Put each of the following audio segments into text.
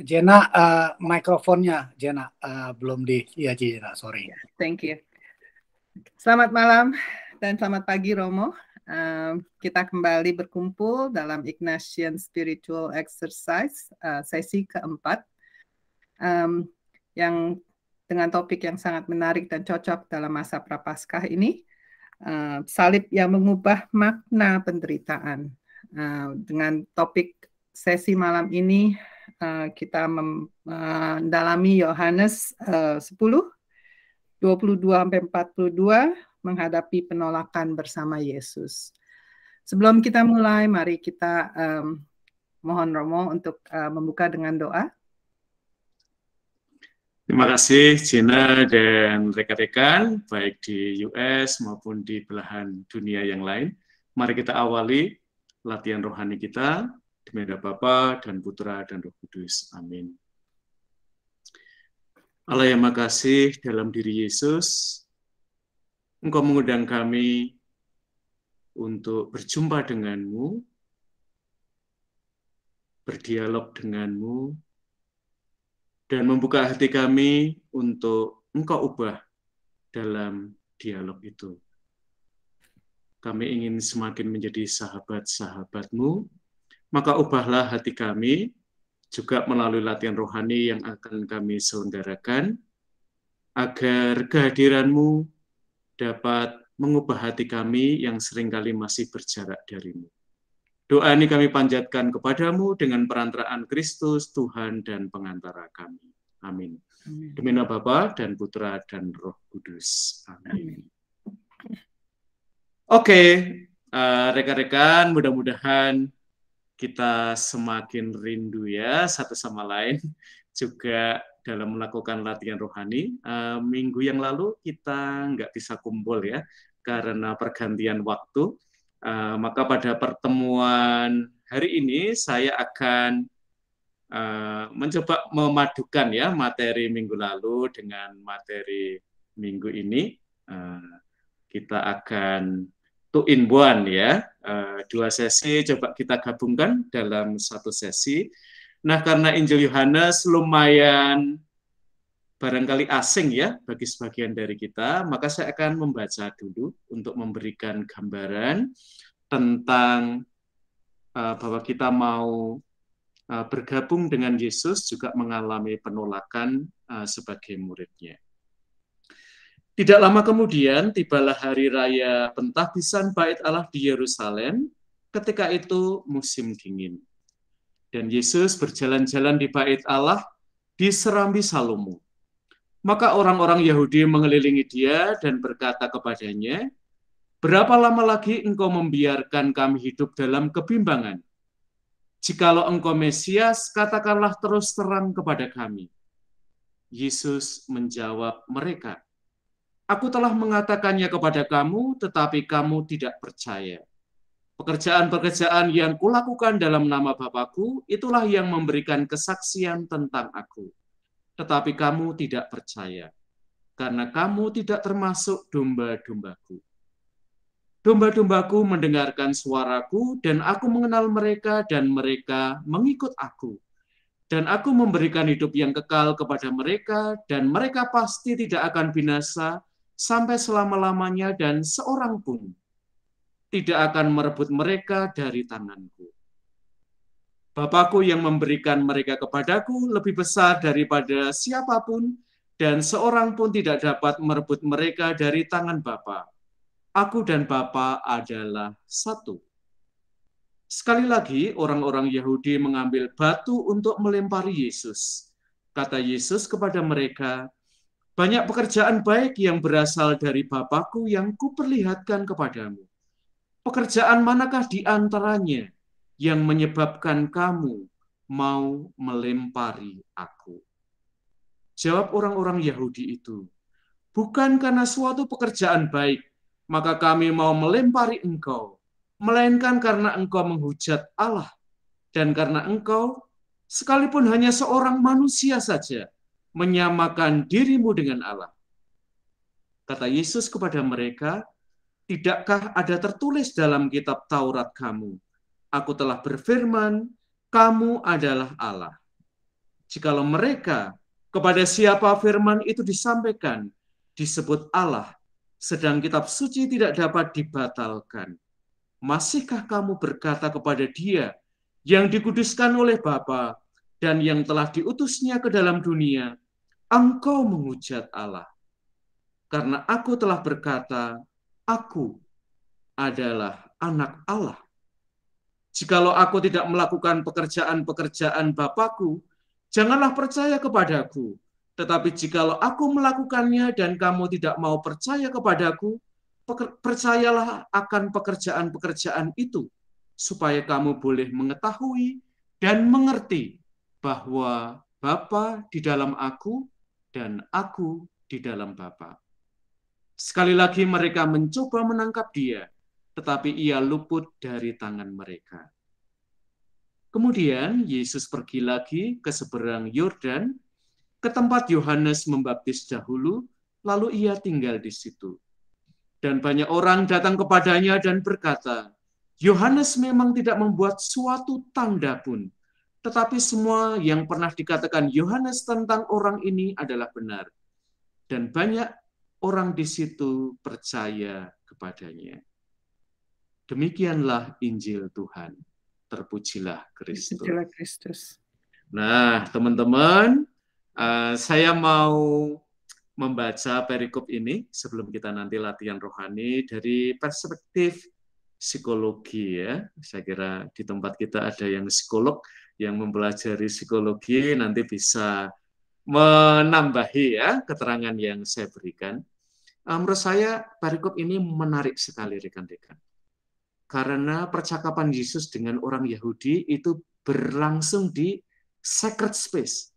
Jena, mikrofonnya Jena belum di, ya Jena, sorry. Thank you. Selamat malam dan selamat pagi Romo. Kita kembali berkumpul dalam Ignatian Spiritual Exercise sesi keempat yang dengan topik yang sangat menarik dan cocok dalam masa Prapaskah ini, salib yang mengubah makna penderitaan. Dengan topik sesi malam ini kita mendalami Yohanes 10 22-42 menghadapi penolakan bersama Yesus. Sebelum kita mulai, mari kita mohon Romo untuk membuka dengan doa. Terima kasih Jena dan rekan-rekan, baik di US maupun di belahan dunia yang lain. Mari kita awali latihan rohani kita, demi nama Bapa dan Putra dan Roh Kudus. Amin. Allah yang Maha Kasih, dalam diri Yesus, Engkau mengundang kami untuk berjumpa denganmu, berdialog denganmu, dan membuka hati kami untuk Engkau ubah dalam dialog itu. Kami ingin semakin menjadi sahabat-sahabat-Mu, maka ubahlah hati kami, juga melalui latihan rohani yang akan kami selenggarakan, agar kehadiran-Mu dapat mengubah hati kami yang seringkali masih berjarak dari-Mu. Doa ini kami panjatkan kepadamu dengan perantaraan Kristus, Tuhan dan pengantara kami. Amin. Demi nama Bapa dan Putra dan Roh Kudus. Amin. Oke, rekan-rekan, mudah-mudahan kita semakin rindu ya satu sama lain, juga dalam melakukan latihan rohani. Minggu yang lalu kita nggak bisa kumpul ya, karena pergantian waktu. Maka pada pertemuan hari ini saya akan mencoba memadukan ya materi minggu lalu dengan materi minggu ini. Kita akan two in one ya, dua sesi coba kita gabungkan dalam satu sesi. Nah, karena Injil Yohanes lumayan barangkali asing ya bagi sebagian dari kita, maka saya akan membaca dulu untuk memberikan gambaran tentang bahwa kita mau bergabung dengan Yesus, juga mengalami penolakan sebagai muridnya. Tidak lama kemudian tibalah hari raya pentahbisan Bait Allah di Yerusalem, ketika itu musim dingin. Dan Yesus berjalan-jalan di Bait Allah di Serambi Salomo. Maka orang-orang Yahudi mengelilingi dia dan berkata kepadanya, "Berapa lama lagi engkau membiarkan kami hidup dalam kebimbangan? Jikalau engkau Mesias, katakanlah terus terang kepada kami." Yesus menjawab mereka, "Aku telah mengatakannya kepada kamu, tetapi kamu tidak percaya. Pekerjaan-pekerjaan yang kulakukan dalam nama Bapa-Ku, itulah yang memberikan kesaksian tentang aku. Tetapi kamu tidak percaya, karena kamu tidak termasuk domba-dombaku. Domba-dombaku mendengarkan suaraku, dan aku mengenal mereka, dan mereka mengikut aku. Dan aku memberikan hidup yang kekal kepada mereka, dan mereka pasti tidak akan binasa sampai selama-lamanya, dan seorang pun tidak akan merebut mereka dari tanganku. Bapa-Ku yang memberikan mereka kepadaku lebih besar daripada siapapun, dan seorang pun tidak dapat merebut mereka dari tangan Bapa. Aku dan Bapa adalah satu." Sekali lagi, orang-orang Yahudi mengambil batu untuk melempari Yesus. Kata Yesus kepada mereka, "Banyak pekerjaan baik yang berasal dari Bapa-Ku yang kuperlihatkan kepadamu. Pekerjaan manakah di antaranya yang menyebabkan kamu mau melempari aku?" Jawab orang-orang Yahudi itu, "Bukan karena suatu pekerjaan baik, maka kami mau melempari engkau, melainkan karena engkau menghujat Allah, dan karena engkau, sekalipun hanya seorang manusia saja, menyamakan dirimu dengan Allah." Kata Yesus kepada mereka, "Tidakkah ada tertulis dalam kitab Taurat kamu, Aku telah berfirman, kamu adalah Allah." Jikalau mereka kepada siapa firman itu disampaikan disebut Allah, sedang kitab suci tidak dapat dibatalkan, masihkah kamu berkata kepada Dia yang dikuduskan oleh Bapa dan yang telah diutusnya ke dalam dunia, engkau menghujat Allah? Karena aku telah berkata, aku adalah anak Allah. Jikalau aku tidak melakukan pekerjaan-pekerjaan Bapakku, janganlah percaya kepadaku. Tetapi jikalau aku melakukannya dan kamu tidak mau percaya kepadaku, percayalah akan pekerjaan-pekerjaan itu, supaya kamu boleh mengetahui dan mengerti bahwa Bapa di dalam aku dan aku di dalam Bapa. Sekali lagi mereka mencoba menangkap Dia, tetapi Ia luput dari tangan mereka. Kemudian Yesus pergi lagi ke seberang Yordan, ke tempat Yohanes membaptis dahulu, lalu Ia tinggal di situ. Dan banyak orang datang kepadanya dan berkata, Yohanes memang tidak membuat suatu tanda pun, tetapi semua yang pernah dikatakan Yohanes tentang orang ini adalah benar. Dan banyak orang di situ percaya kepadanya. Demikianlah Injil Tuhan. Terpujilah Kristus. Terpujilah Kristus. Nah, teman-teman, saya mau membaca perikop ini sebelum kita nanti latihan rohani dari perspektif psikologi ya. Saya kira di tempat kita ada yang psikolog yang mempelajari psikologi, nanti bisa menambahi ya keterangan yang saya berikan. Menurut saya perikop ini menarik sekali rekan-rekan. Karena percakapan Yesus dengan orang Yahudi itu berlangsung di sacred space.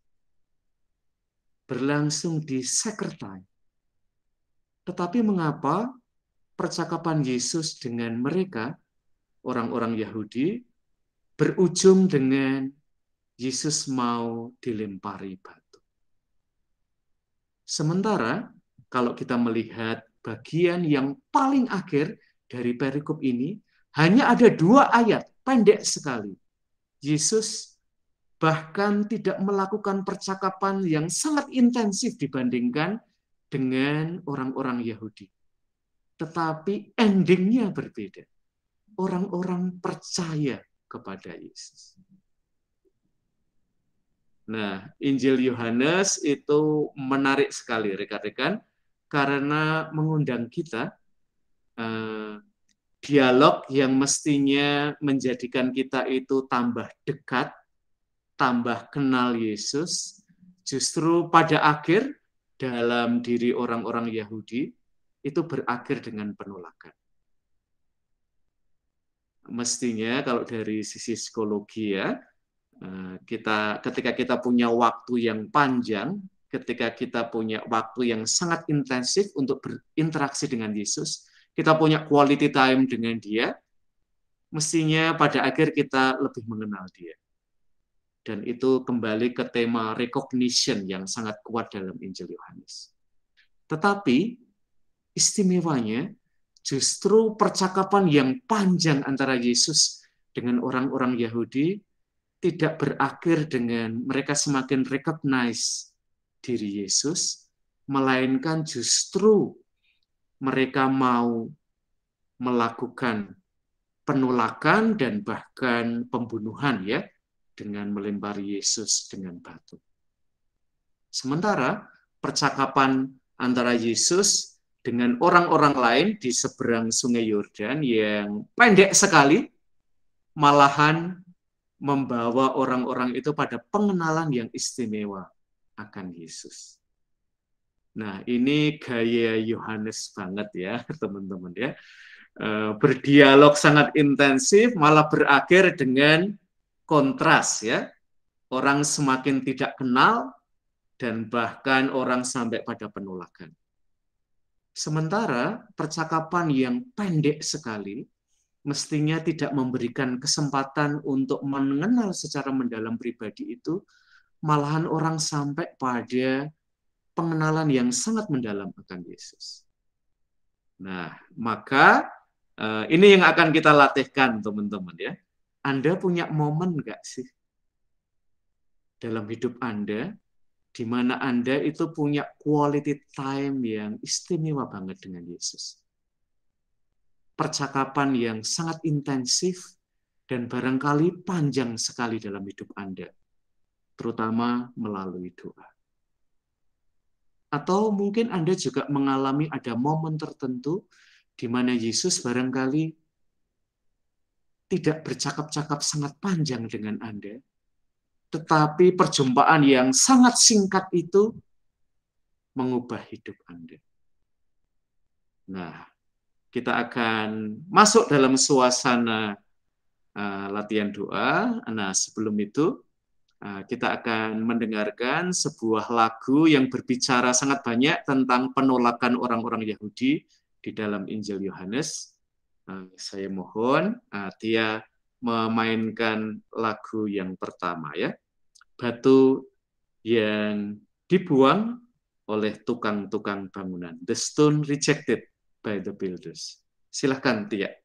Berlangsung di sacred time. Tetapi mengapa percakapan Yesus dengan mereka, orang-orang Yahudi, berujung dengan Yesus mau dilempari batu? Sementara kalau kita melihat bagian yang paling akhir dari perikop ini, hanya ada 2 ayat, pendek sekali. Yesus bahkan tidak melakukan percakapan yang sangat intensif dibandingkan dengan orang-orang Yahudi. Tetapi endingnya berbeda. Orang-orang percaya kepada Yesus. Nah, Injil Yohanes itu menarik sekali, rekan-rekan, karena mengundang kita dialog yang mestinya menjadikan kita itu tambah dekat, tambah kenal Yesus, justru pada akhir dalam diri orang-orang Yahudi itu berakhir dengan penolakan. Mestinya kalau dari sisi psikologi ya, ketika kita punya waktu yang panjang, ketika kita punya waktu yang sangat intensif untuk berinteraksi dengan Yesus, kita punya quality time dengan Dia, mestinya pada akhir kita lebih mengenal Dia. Dan itu kembali ke tema recognition yang sangat kuat dalam Injil Yohanes. Tetapi istimewanya justru percakapan yang panjang antara Yesus dengan orang-orang Yahudi tidak berakhir dengan mereka semakin recognize diri Yesus, melainkan justru mereka mau melakukan penolakan dan bahkan pembunuhan ya, dengan melempari Yesus dengan batu. Sementara percakapan antara Yesus dengan orang-orang lain di seberang Sungai Yordan yang pendek sekali, malahan membawa orang-orang itu pada pengenalan yang istimewa akan Yesus. Nah, ini gaya Yohanes banget ya, teman-teman ya. Berdialog sangat intensif, malah berakhir dengan kontras ya. Orang semakin tidak kenal dan bahkan orang sampai pada penolakan. Sementara percakapan yang pendek sekali mestinya tidak memberikan kesempatan untuk mengenal secara mendalam pribadi itu, malahan orang sampai pada pengenalan yang sangat mendalam akan Yesus. Nah, maka ini yang akan kita latihkan teman-teman ya. Anda punya momen nggak sih dalam hidup Anda, di mana Anda itu punya quality time yang istimewa banget dengan Yesus. Percakapan yang sangat intensif dan barangkali panjang sekali dalam hidup Anda, terutama melalui doa. Atau mungkin Anda juga mengalami ada momen tertentu di mana Yesus barangkali tidak bercakap-cakap sangat panjang dengan Anda, tetapi perjumpaan yang sangat singkat itu mengubah hidup Anda. Nah, kita akan masuk dalam suasana latihan doa. Nah, sebelum itu kita akan mendengarkan sebuah lagu yang berbicara sangat banyak tentang penolakan orang-orang Yahudi di dalam Injil Yohanes. Saya mohon Tia memainkan lagu yang pertama ya. Batu yang dibuang oleh tukang-tukang bangunan. The stone rejected by the builders. Silahkan Tia.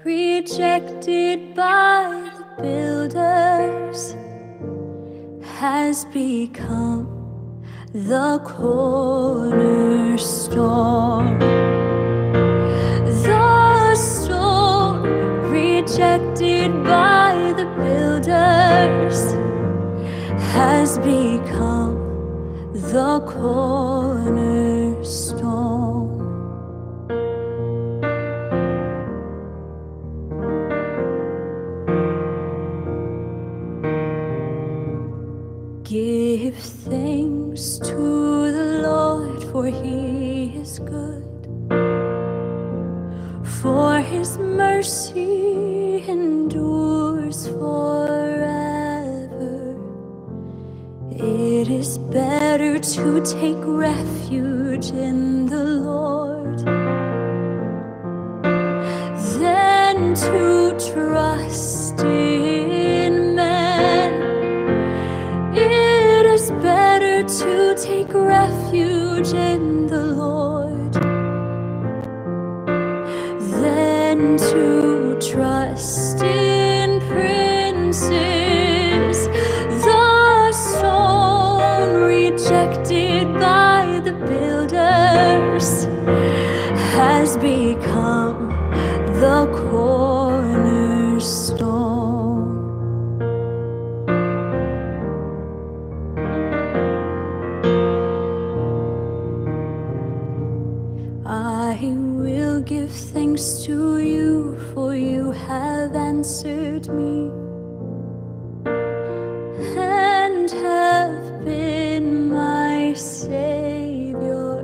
Rejected by the builders has become the cornerstone. The stone rejected by the builders has become the cornerstone. Give thanks to the Lord, for He is good, for His mercy endures forever. It is better to take refuge in the Lord than to trust in man. It is better to take refuge in the Lord than to trust in princes. The stone rejected by the builders has become the cornerstone. I will give thanks to you, for you have answered me and have been my Savior.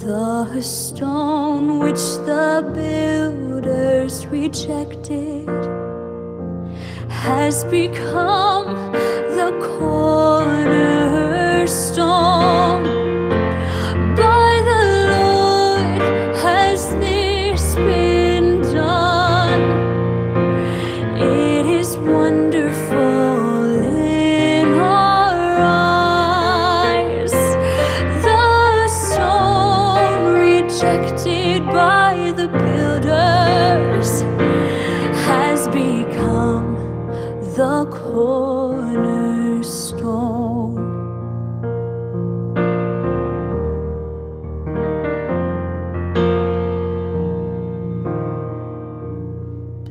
The stone which the builders rejected has become the cornerstone. By the builders has become the cornerstone.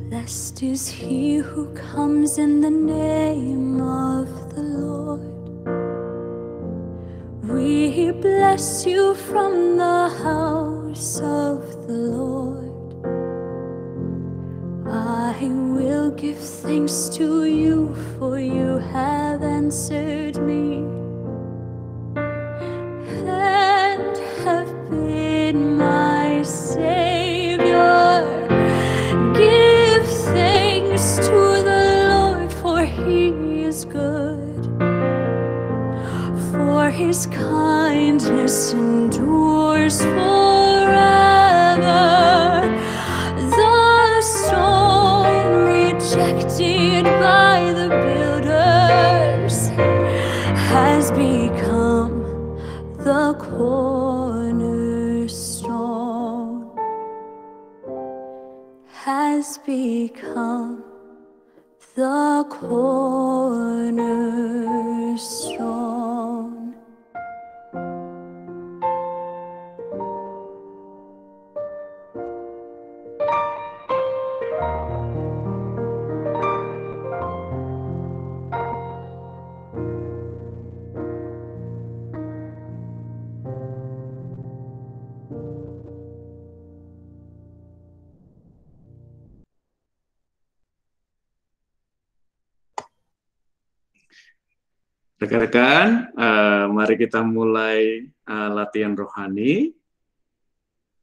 Blessed is he who comes in the name of the Lord. We bless you from the house of the Lord. I will give thanks to you, for you have answered me and have been my Savior. Give thanks to the Lord, for He is good, for His kindness endures endures forever. The stone rejected by the builders has become the cornerstone, has become the cornerstone. Rekan-rekan, mari kita mulai latihan rohani.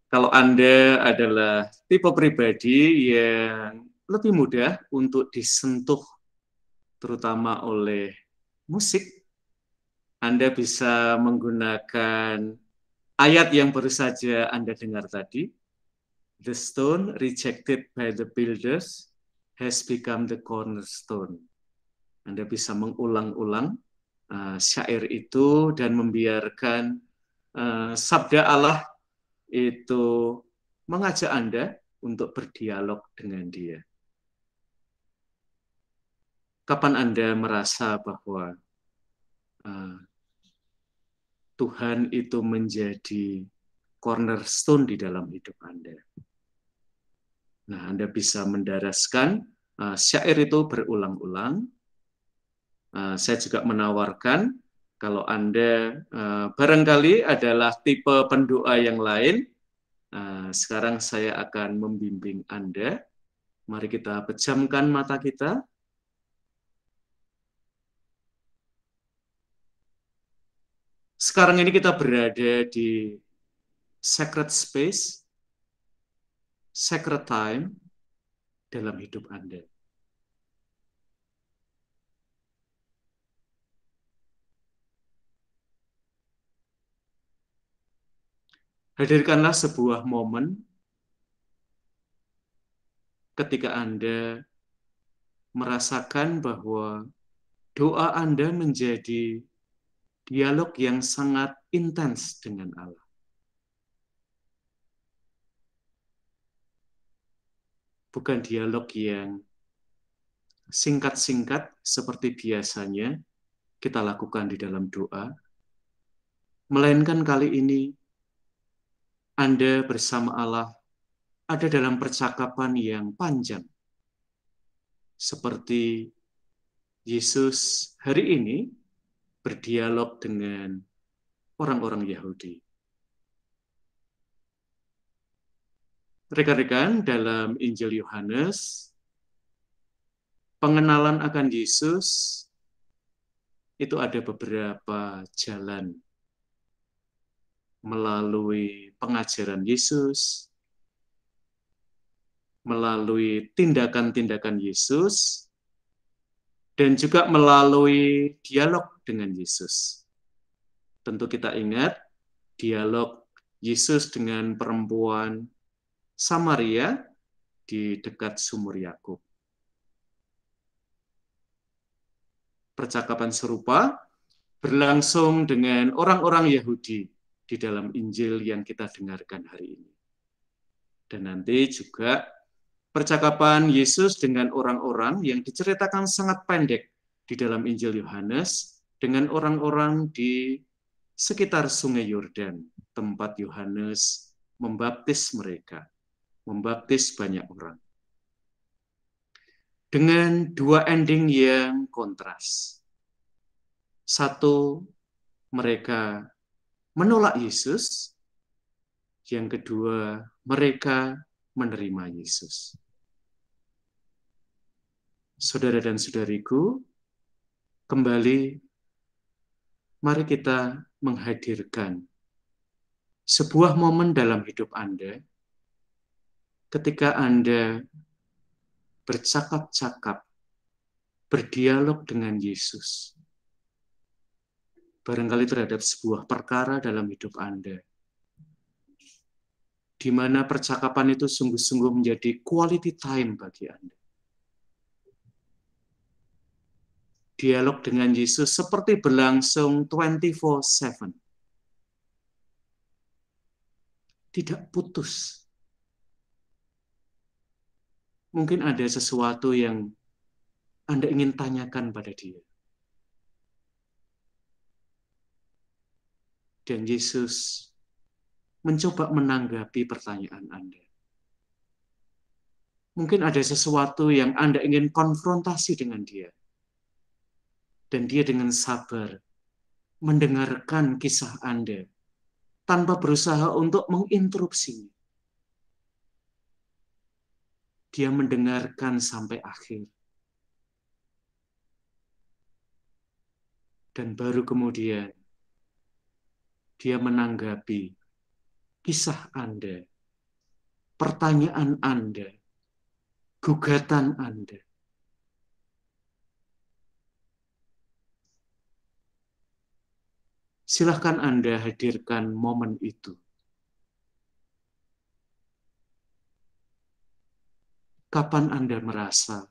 Kalau Anda adalah tipe pribadi yang lebih mudah untuk disentuh, terutama oleh musik, Anda bisa menggunakan ayat yang baru saja Anda dengar tadi. The stone rejected by the builders has become the cornerstone. Anda bisa mengulang-ulang syair itu dan membiarkan sabda Allah itu mengajak Anda untuk berdialog dengan Dia. Kapan Anda merasa bahwa Tuhan itu menjadi cornerstone di dalam hidup Anda? Nah, Anda bisa mendaraskan syair itu berulang-ulang. Saya juga menawarkan kalau Anda barangkali adalah tipe pendoa yang lain, sekarang saya akan membimbing Anda. Mari kita pejamkan mata kita. Sekarang ini kita berada di sacred space, sacred time dalam hidup Anda. Hadirkanlah sebuah momen ketika Anda merasakan bahwa doa Anda menjadi dialog yang sangat intens dengan Allah. Bukan dialog yang singkat-singkat seperti biasanya kita lakukan di dalam doa, melainkan kali ini Anda bersama Allah ada dalam percakapan yang panjang. Seperti Yesus hari ini berdialog dengan orang-orang Yahudi. Rekan-rekan, dalam Injil Yohanes, pengenalan akan Yesus itu ada beberapa jalan. Melalui pengajaran Yesus, melalui tindakan-tindakan Yesus, dan juga melalui dialog dengan Yesus. Tentu kita ingat dialog Yesus dengan perempuan Samaria di dekat sumur Yakub. Percakapan serupa berlangsung dengan orang-orang Yahudi di dalam Injil yang kita dengarkan hari ini. Dan nanti juga percakapan Yesus dengan orang-orang yang diceritakan sangat pendek di dalam Injil Yohanes dengan orang-orang di sekitar Sungai Yordan, tempat Yohanes membaptis mereka, membaptis banyak orang. Dengan dua ending yang kontras. Satu, mereka menolak Yesus. Yang kedua, mereka menerima Yesus. Saudara dan saudariku, kembali mari kita menghadirkan sebuah momen dalam hidup Anda ketika Anda bercakap-cakap, berdialog dengan Yesus. Barangkali terhadap sebuah perkara dalam hidup Anda di mana percakapan itu sungguh-sungguh menjadi quality time bagi Anda. Dialog dengan Yesus seperti berlangsung 24/7. Tidak putus. Mungkin ada sesuatu yang Anda ingin tanyakan pada dia. Dan Yesus mencoba menanggapi pertanyaan Anda. Mungkin ada sesuatu yang Anda ingin konfrontasi dengan dia. Dan dia dengan sabar mendengarkan kisah Anda tanpa berusaha untuk menginterupsinya. Dia mendengarkan sampai akhir. Dan baru kemudian dia menanggapi kisah Anda, pertanyaan Anda, gugatan Anda. Silahkan Anda hadirkan momen itu. Kapan Anda merasa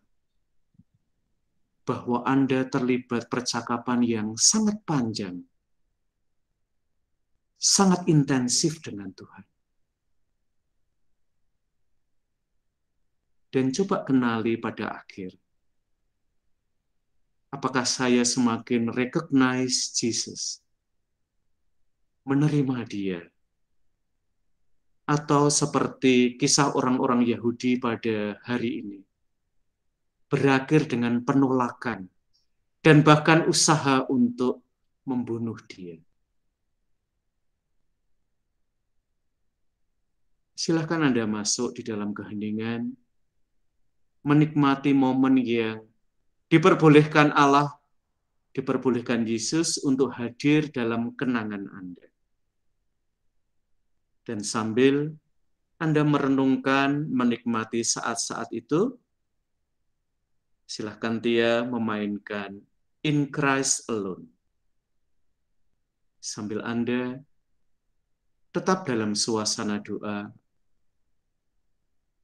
bahwa Anda terlibat percakapan yang sangat panjang, sangat intensif dengan Tuhan? Dan coba kenali pada akhir. Apakah saya semakin recognize Jesus? Menerima dia? Atau seperti kisah orang-orang Yahudi pada hari ini, berakhir dengan penolakan dan bahkan usaha untuk membunuh dia? Silakan Anda masuk di dalam keheningan, menikmati momen yang diperbolehkan Allah, diperbolehkan Yesus untuk hadir dalam kenangan Anda. Dan sambil Anda merenungkan, menikmati saat-saat itu, silahkan dia memainkan In Christ Alone. Sambil Anda tetap dalam suasana doa,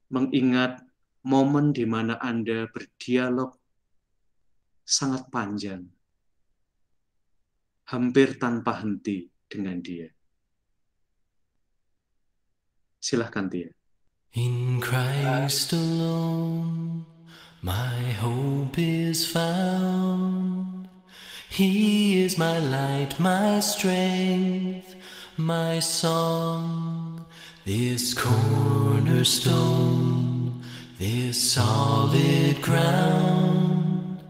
mengingat momen di mana Anda berdialog sangat panjang, hampir tanpa henti dengan dia. Silahkan dia. In Christ alone, my hope is found. He is my light, my strength, my song. This cornerstone, this solid ground,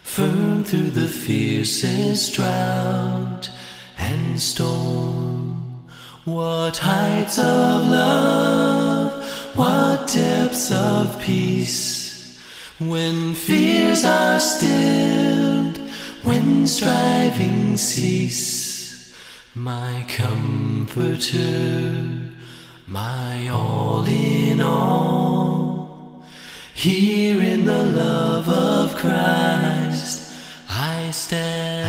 firm through the fiercest drought and storm. What heights of love, what depths of peace, when fears are stilled, when striving cease. My comforter, my all in all, here in the love of Christ I stand.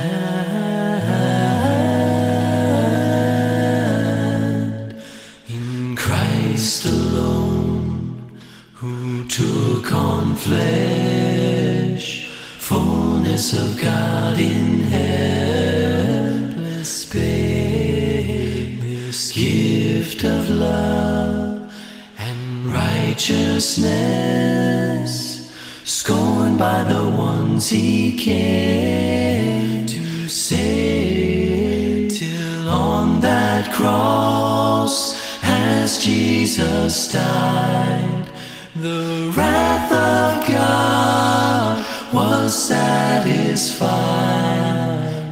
In Christ alone, who took on flesh, fullness of God in helpless babe, this gift of love and righteousness, scorned by the ones he came to save, till on that cross, as Jesus died, the wrath of God was satisfied.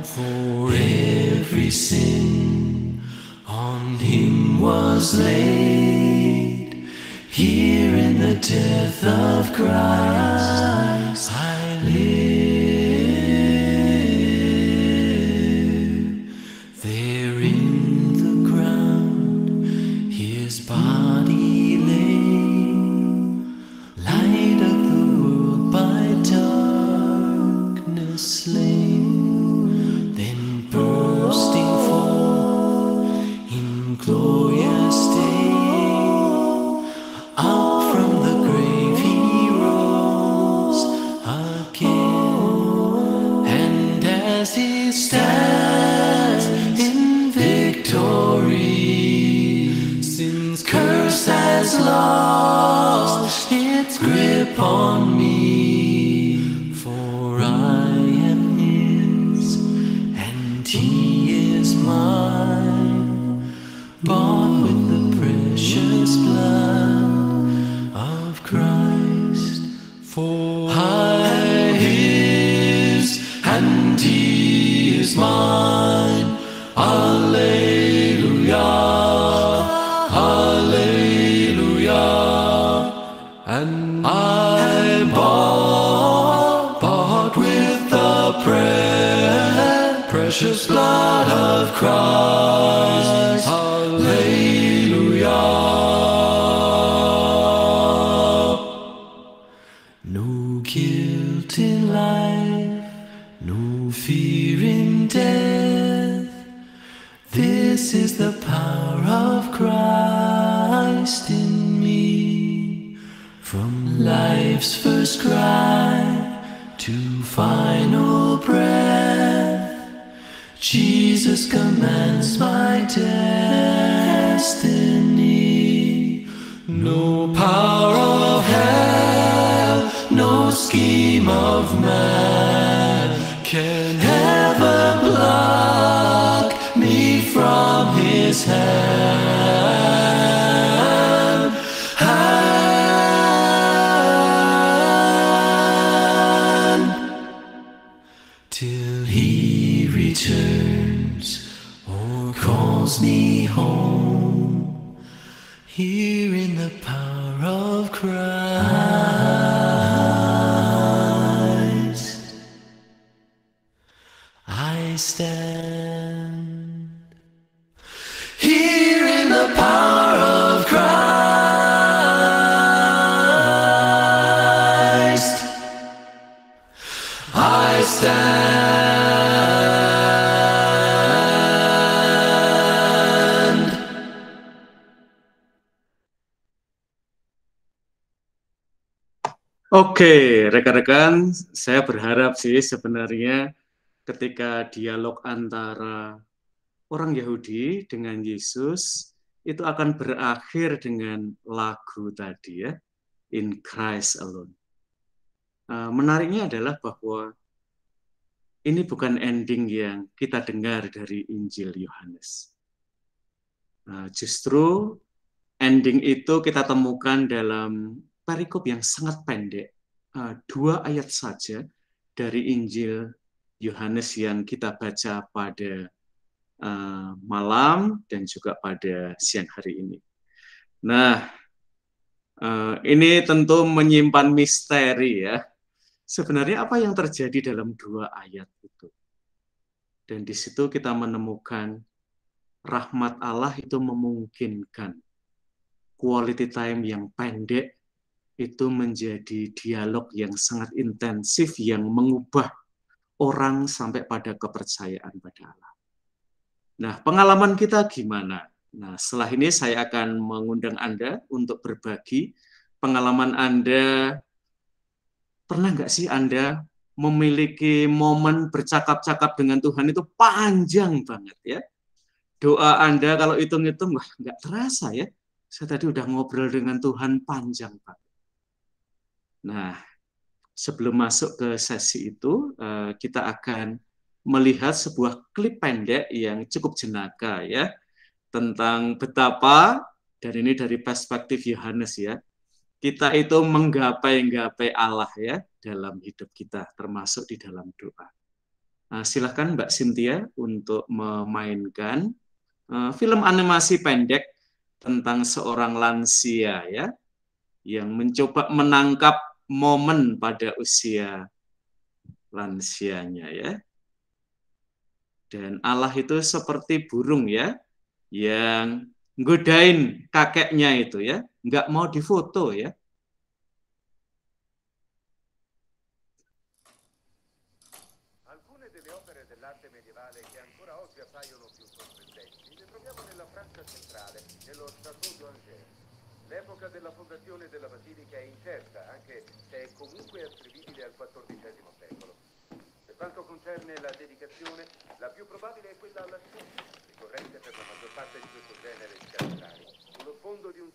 For every sin on him was laid. Here in the death of Christ I live. There in the ground his body lay, light of the world by darkness slain, then bursting forth in glorious day, as he stands in victory. Sin's curse has lost its grip on me, for I am his and he is mine, bought with the precious blood of Christ. For I his and he is mine. Alleluia, Alleluia. And I bought with the precious blood of Christ. Alleluia. No guilt in life, no fear in death. This is the power of Christ in me. From life's first cry to final breath, Jesus commands my destiny. No power of hell, no scheme of man can ever block me from his hand. Till he returns or calls me home, here in the power of Christ I stand. Here in the power of Christ I stand. Oke, rekan-rekan, saya berharap sih sebenarnya ketika dialog antara orang Yahudi dengan Yesus itu akan berakhir dengan lagu tadi ya, In Christ Alone. Menariknya adalah bahwa ini bukan ending yang kita dengar dari Injil Yohanes. Justru ending itu kita temukan dalam perikop yang sangat pendek, 2 ayat saja dari Injil Yohanes yang kita baca pada malam dan juga pada siang hari ini. Nah, ini tentu menyimpan misteri ya. Sebenarnya apa yang terjadi dalam 2 ayat itu? Dan di situ kita menemukan rahmat Allah itu memungkinkan quality time yang pendek itu menjadi dialog yang sangat intensif yang mengubah orang sampai pada kepercayaan pada Allah. Nah, pengalaman kita gimana? Nah, setelah ini saya akan mengundang Anda untuk berbagi pengalaman Anda. Pernah nggak sih Anda memiliki momen bercakap-cakap dengan Tuhan itu panjang banget ya? Doa Anda kalau hitung-hitung, wah nggak terasa ya. Saya tadi udah ngobrol dengan Tuhan panjang banget. Nah, sebelum masuk ke sesi itu, kita akan melihat sebuah klip pendek yang cukup jenaka ya, tentang betapa, dan ini dari perspektif Yohanes ya, kita itu menggapai-gapai Allah ya dalam hidup kita, termasuk di dalam doa. Silakan Mbak Cynthia untuk memainkan film animasi pendek tentang seorang lansia ya, yang mencoba menangkap momen pada usia lansianya ya. Dan Allah itu seperti burung ya, yang nggodain kakeknya itu ya, nggak mau difoto ya. Alcune delle opere dell'arte medievale che ancora oggi appaiono più sorprendenti le troviamo nella Francia centrale, nello Château d'Angers. L'epoca della fondazione della basilica è incerta, anche se è comunque attribuibile al XIV secolo. Per quanto concerne concerne la dedicazione, la più probabile è quella alla sposa, ricorrente per la maggior parte di questo genere di capitali. Sullo sfondo di un...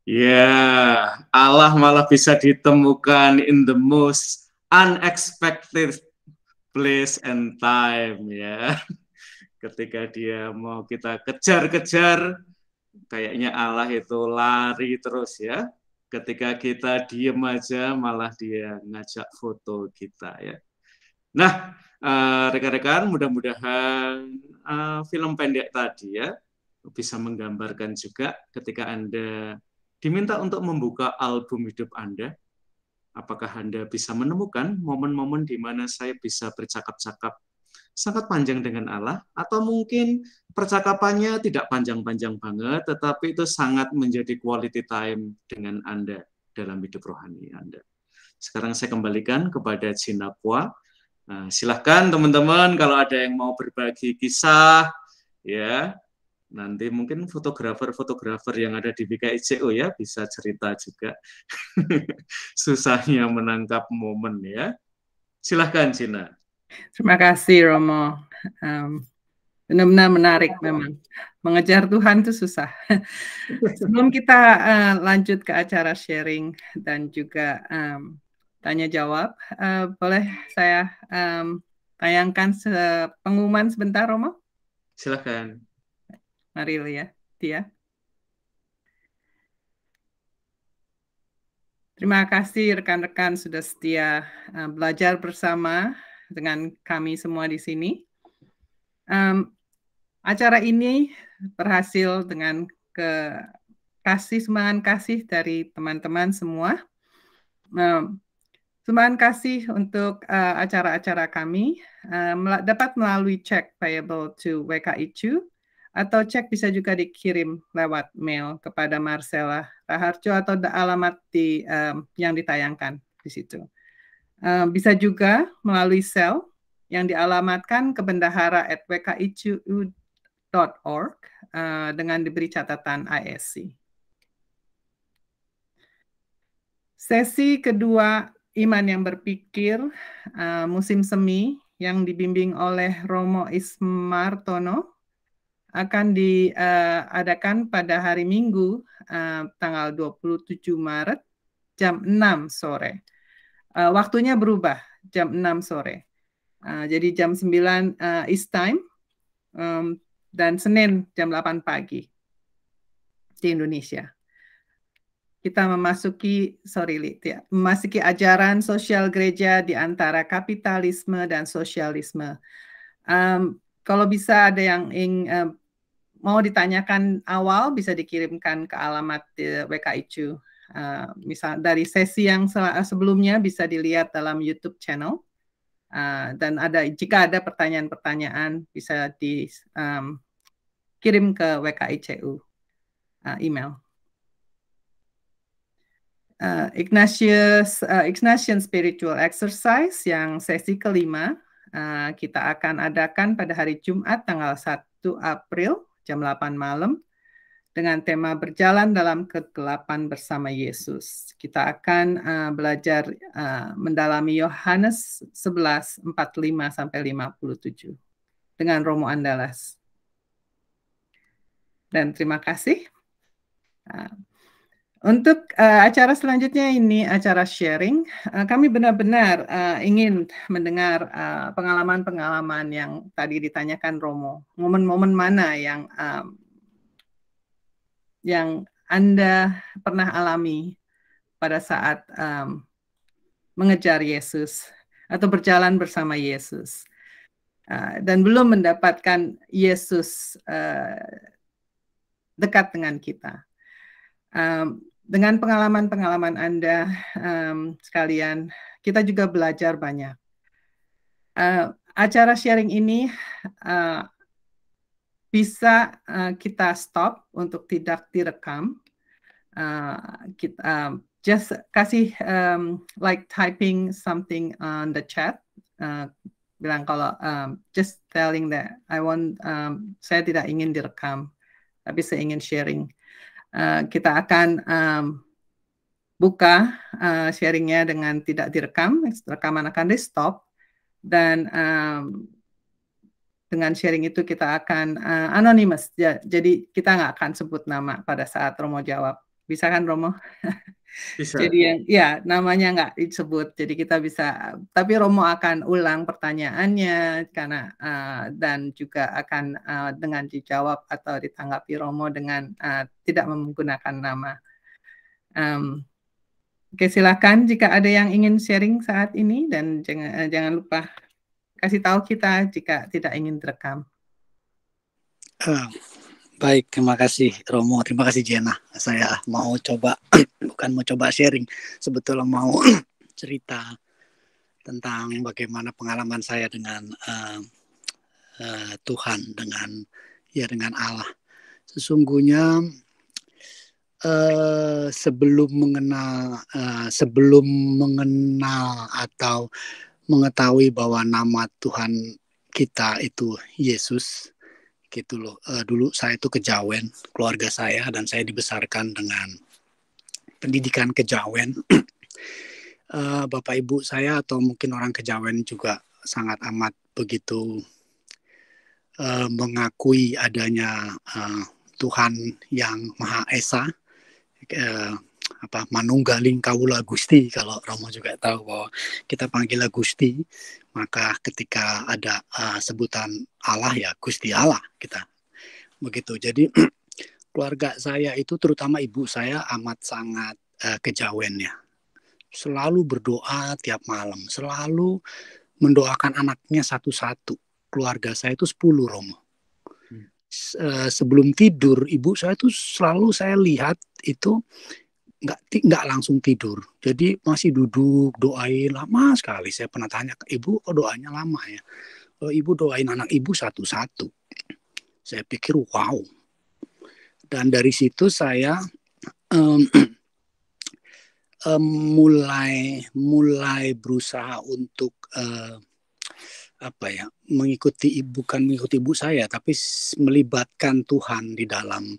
Ya, Allah malah bisa ditemukan in the most unexpected place and time ya. Ketika dia mau kita kejar-kejar, kayaknya Allah itu lari terus ya. Ketika kita diem aja, malah dia ngajak foto kita ya. Nah, rekan-rekan, mudah-mudahan film pendek tadi ya bisa menggambarkan juga ketika Anda diminta untuk membuka album hidup Anda. Apakah Anda bisa menemukan momen-momen di mana saya bisa bercakap-cakap sangat panjang dengan Allah, atau mungkin percakapannya tidak panjang-panjang banget, tetapi itu sangat menjadi quality time dengan Anda dalam hidup rohani Anda. Sekarang saya kembalikan kepada Jinapwa. Nah, silahkan teman-teman kalau ada yang mau berbagi kisah, ya nanti mungkin fotografer yang ada di BKICO ya bisa cerita juga susahnya menangkap momen ya. Silahkan Cina. Terima kasih Romo. Benar-benar menarik memang. Mengejar Tuhan itu susah. Sebelum kita lanjut ke acara sharing dan juga tanya jawab, boleh saya tayangkan pengumuman sebentar Romo? Silahkan. Mari ya, Tia. Terima kasih rekan-rekan sudah setia belajar bersama dengan kami semua di sini. Acara ini berhasil dengan sumbangan kasih dari teman-teman semua. Sumbangan kasih untuk acara-acara kami dapat melalui cek payable to WKICU, atau cek bisa juga dikirim lewat mail kepada Marcella Raharjo atau alamat yang ditayangkan di situ. Bisa juga melalui sel yang dialamatkan ke bendahara@wkicu.org dengan diberi catatan ISC. Sesi kedua Iman yang Berpikir musim semi yang dibimbing oleh Romo Ismartono akan diadakan pada hari Minggu tanggal 27 Maret jam 6 sore. Waktunya berubah jam 6 sore. Jadi jam 9 East Time dan Senin jam 8 pagi di Indonesia. Kita memasuki ajaran sosial gereja di antara kapitalisme dan sosialisme. Kalau bisa ada yang mau ditanyakan awal, bisa dikirimkan ke alamat WKICU. Misal dari sesi yang sebelumnya bisa dilihat dalam YouTube channel. Dan jika ada pertanyaan-pertanyaan bisa dikirim ke WKICU email. Ignatian Spiritual Exercise yang sesi kelima kita akan adakan pada hari Jumat tanggal 1 April jam 8 malam dengan tema berjalan dalam kegelapan bersama Yesus. Kita akan belajar mendalami Yohanes 11:45-57 dengan Romo Andalas. Dan terima kasih. Untuk acara selanjutnya ini acara sharing, kami benar-benar ingin mendengar pengalaman-pengalaman yang tadi ditanyakan Romo. Momen-momen mana yang Anda pernah alami pada saat mengejar Yesus atau berjalan bersama Yesus dan belum mendapatkan Yesus dekat dengan kita. Dengan pengalaman-pengalaman Anda sekalian, kita juga belajar banyak. Acara sharing ini bisa kita stop untuk tidak direkam. Just kasih like typing something on the chat. Bilang kalau just telling that saya tidak ingin direkam, tapi saya ingin sharing. Kita akan buka sharingnya dengan tidak direkam, rekaman akan di stop, dan dengan sharing itu kita akan anonymous, jadi kita nggak akan sebut nama pada saat Romo jawab. Bisa kan Romo? Bisa. Jadi namanya nggak disebut, jadi kita bisa, tapi Romo akan ulang pertanyaannya karena dan juga akan dengan dijawab atau ditanggapi Romo dengan tidak menggunakan nama. Oke, silakan jika ada yang ingin sharing saat ini, dan jangan lupa kasih tahu kita jika tidak ingin direkam. Baik, terima kasih Romo, terima kasih Jena. Saya mau coba, bukan mau coba sharing, sebetulnya mau cerita tentang bagaimana pengalaman saya dengan Tuhan, dengan Allah. Sesungguhnya sebelum mengenal atau mengetahui bahwa nama Tuhan kita itu Yesus, gitu loh. Dulu saya itu kejawen, keluarga saya, dan saya dibesarkan dengan pendidikan kejawen. Bapak ibu saya atau mungkin orang kejawen juga sangat amat begitu mengakui adanya Tuhan yang Maha Esa, manunggaling kawula Gusti. Kalau Romo juga tahu bahwa kita panggil Gusti, maka ketika ada sebutan Allah ya Gusti Allah kita. Begitu. Jadi keluarga saya itu terutama ibu saya amat sangat kejawen ya. Selalu berdoa tiap malam, selalu mendoakan anaknya satu-satu. Keluarga saya itu 10, Romo. Sebelum tidur ibu saya itu selalu saya lihat itu nggak langsung tidur, jadi masih duduk doain lama sekali. Saya pernah tanya ke ibu, kok doanya lama ya? Ibu doain anak ibu satu-satu. Saya pikir wow. Dan dari situ saya mulai berusaha untuk bukan mengikuti ibu saya, tapi melibatkan Tuhan di dalam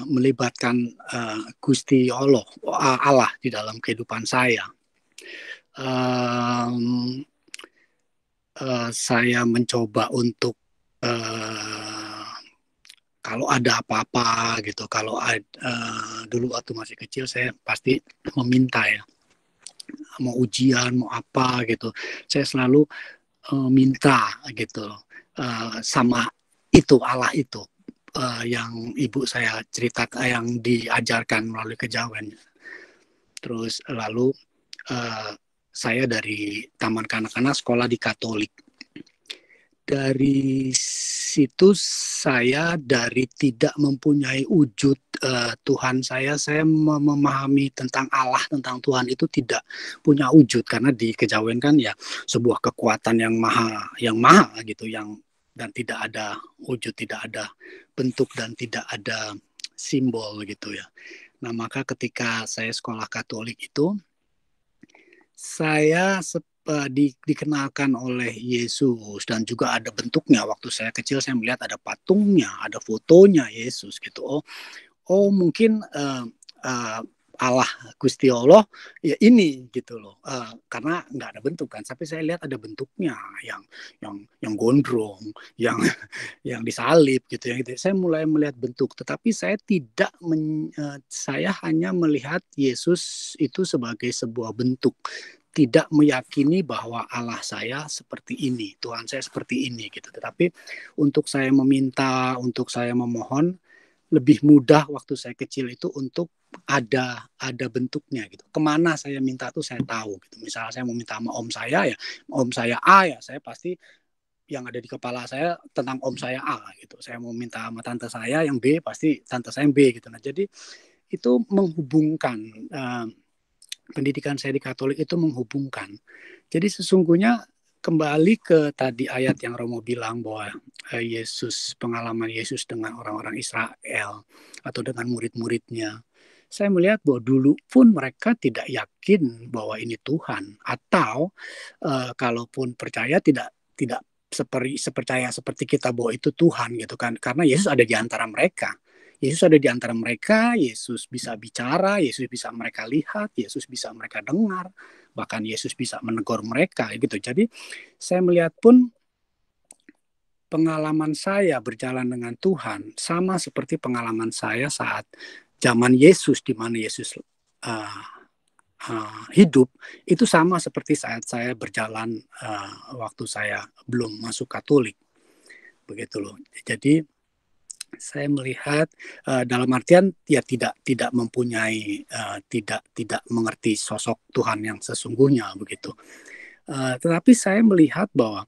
melibatkan Gusti Allah di dalam kehidupan saya. Saya mencoba untuk kalau ada apa-apa gitu, dulu waktu masih kecil saya pasti meminta ya, mau ujian mau apa gitu, saya selalu minta gitu sama itu Allah itu. Yang ibu saya ceritakan, yang diajarkan melalui kejawen. Terus lalu saya dari taman kanak-kanak sekolah di Katolik. Dari situ saya dari tidak mempunyai wujud Tuhan saya memahami tentang Allah, tentang Tuhan itu tidak punya wujud, karena di kejawen kan ya sebuah kekuatan yang maha gitu, dan tidak ada wujud, tidak ada bentuk, dan tidak ada simbol gitu ya. Nah, maka ketika saya sekolah Katolik itu, saya dikenalkan oleh Yesus, dan juga ada bentuknya. Waktu saya kecil saya melihat ada patungnya, ada fotonya Yesus gitu. Oh mungkin Allah Gusti Allah ya ini gitu loh, karena nggak ada bentuk kan, tapi saya lihat ada bentuknya yang gondrong, yang disalib gitu ya. Saya mulai melihat bentuk, tetapi saya saya hanya melihat Yesus itu sebagai sebuah bentuk, tidak meyakini bahwa Allah saya seperti ini, Tuhan saya seperti ini gitu. Tetapi untuk saya meminta, untuk saya memohon, lebih mudah waktu saya kecil itu untuk ada bentuknya gitu. Kemana saya minta tuh saya tahu gitu. Misalnya saya mau minta sama om saya ya, om saya A ya, saya pasti yang ada di kepala saya tentang om saya A gitu. Saya mau minta sama tante saya yang B, pasti tante saya yang B gitu. Nah, jadi itu menghubungkan, pendidikan saya di Katolik itu menghubungkan. Jadi sesungguhnya kembali ke tadi ayat yang Romo bilang bahwa pengalaman Yesus dengan orang-orang Israel atau dengan murid-muridnya, saya melihat bahwa dulu pun mereka tidak yakin bahwa ini Tuhan, atau kalaupun percaya tidak percaya seperti kita bahwa itu Tuhan gitu kan, karena Yesus ada di antara mereka. Yesus bisa bicara, Yesus bisa mereka lihat, Yesus bisa mereka dengar, bahkan Yesus bisa menegur mereka gitu. Jadi saya melihat pun pengalaman saya berjalan dengan Tuhan sama seperti pengalaman saya saat zaman Yesus, di mana Yesus hidup, itu sama seperti saat saya berjalan waktu saya belum masuk Katolik, begitu loh. Jadi Saya melihat dalam artian ya tidak mempunyai tidak mengerti sosok Tuhan yang sesungguhnya begitu. Tetapi saya melihat bahwa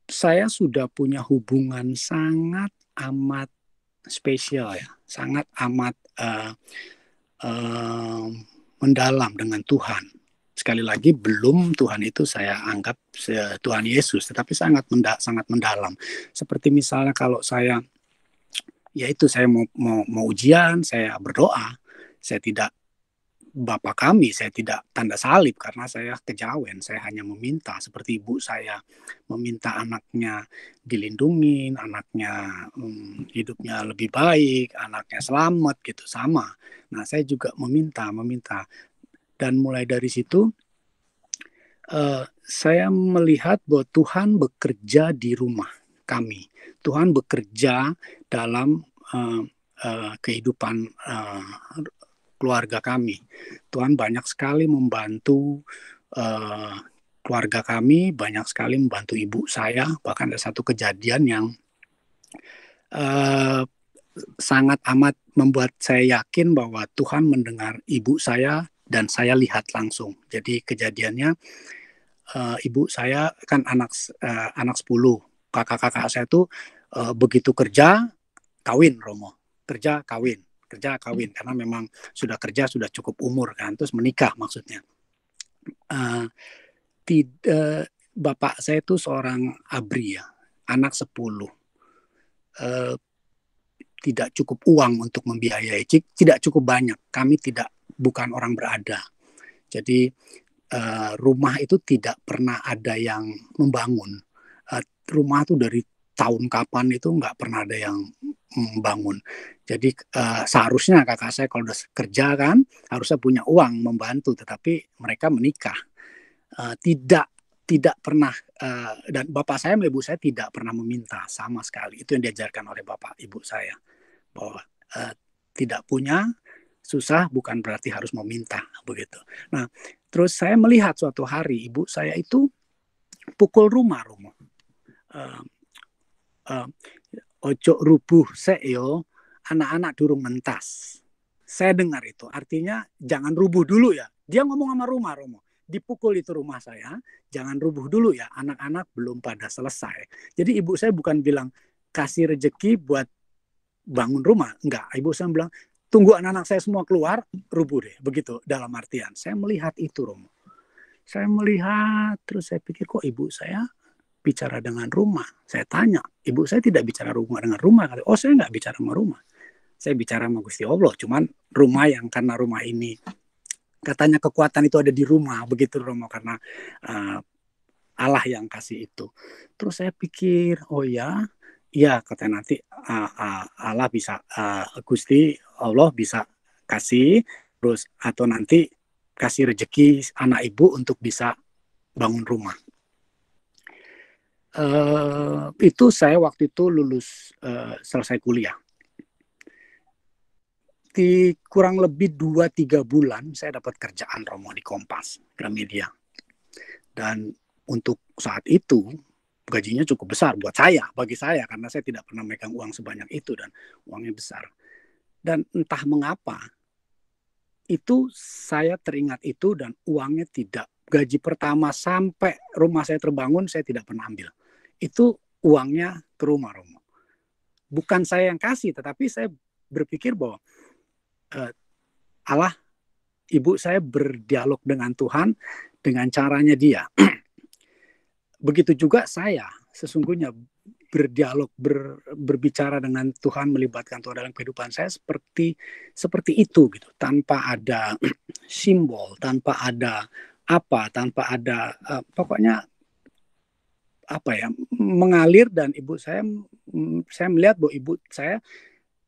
saya sudah punya hubungan sangat amat spesial ya, sangat amat mendalam dengan Tuhan. Sekali lagi belum Tuhan itu saya anggap Tuhan Yesus, tetapi sangat mendalam. Seperti misalnya kalau saya yaitu saya mau ujian, saya berdoa, saya tidak Bapa kami, saya tidak tanda salib karena saya kejawen, saya hanya meminta seperti ibu saya meminta anaknya dilindungi, anaknya hidupnya lebih baik, anaknya selamat gitu sama. Nah, saya juga meminta dan mulai dari situ saya melihat bahwa Tuhan bekerja di rumah kami. Tuhan bekerja dalam kehidupan keluarga kami. Tuhan banyak sekali membantu keluarga kami, banyak sekali membantu ibu saya. Bahkan ada satu kejadian yang sangat amat membuat saya yakin bahwa Tuhan mendengar ibu saya dan saya lihat langsung. Jadi kejadiannya ibu saya kan anak 10. Kakak-kakak saya tuh begitu kerja kawin Romo. Kerja kawin karena memang sudah kerja sudah cukup umur kan, terus menikah maksudnya. Bapak saya itu seorang abri ya, anak 10. Tidak cukup uang untuk membiayai, tidak cukup banyak. Kami bukan orang berada. Jadi rumah itu tidak pernah ada yang membangun. Rumah itu dari tahun kapan itu nggak pernah ada yang membangun. Jadi seharusnya kakak saya kalau udah kerja kan harusnya punya uang membantu, tetapi mereka menikah. Tidak pernah dan bapak saya sama ibu saya tidak pernah meminta sama sekali. Itu yang diajarkan oleh bapak ibu saya bahwa tidak punya susah bukan berarti harus meminta begitu. Nah, terus saya melihat suatu hari ibu saya itu pukul rumah Romo. Ojo rubuh seyo, anak-anak durung mentas. Saya dengar itu, artinya jangan rubuh dulu ya. Dia ngomong sama rumah Romo. Dipukul itu rumah saya, jangan rubuh dulu ya, anak-anak belum pada selesai. Jadi ibu saya bukan bilang kasih rejeki buat bangun rumah, enggak. Ibu saya bilang tunggu anak-anak saya semua keluar, rubuh deh, begitu dalam artian. Saya melihat itu Romo. Saya melihat, terus saya pikir kok ibu saya bicara dengan rumah. Saya tanya, ibu saya tidak bicara rumah dengan rumah. Oh, saya nggak bicara sama rumah. Saya bicara sama Gusti Allah. Cuman rumah yang karena rumah ini katanya kekuatan itu ada di rumah, begitu Romo, karena Allah yang kasih itu. Terus saya pikir, oh ya katanya nanti Allah bisa Gusti Allah bisa kasih terus atau nanti kasih rezeki anak ibu untuk bisa bangun rumah. Itu saya waktu itu lulus selesai kuliah. Di kurang lebih 2-3 bulan saya dapat kerjaan Romo di Kompas Gramedia. Dan untuk saat itu gajinya cukup besar bagi saya karena saya tidak pernah megang uang sebanyak itu dan uangnya besar. Dan entah mengapa itu saya teringat itu dan uangnya tidak, gaji pertama sampai rumah saya terbangun saya tidak pernah ambil. Itu uangnya ke rumah Romo. Bukan saya yang kasih, tetapi saya berpikir bahwa Allah, ibu saya berdialog dengan Tuhan dengan caranya dia. Begitu juga saya sesungguhnya berdialog, berbicara dengan Tuhan, melibatkan Tuhan dalam kehidupan saya seperti itu gitu, tanpa ada simbol, tanpa ada tanpa ada pokoknya mengalir. Dan ibu saya melihat bahwa ibu saya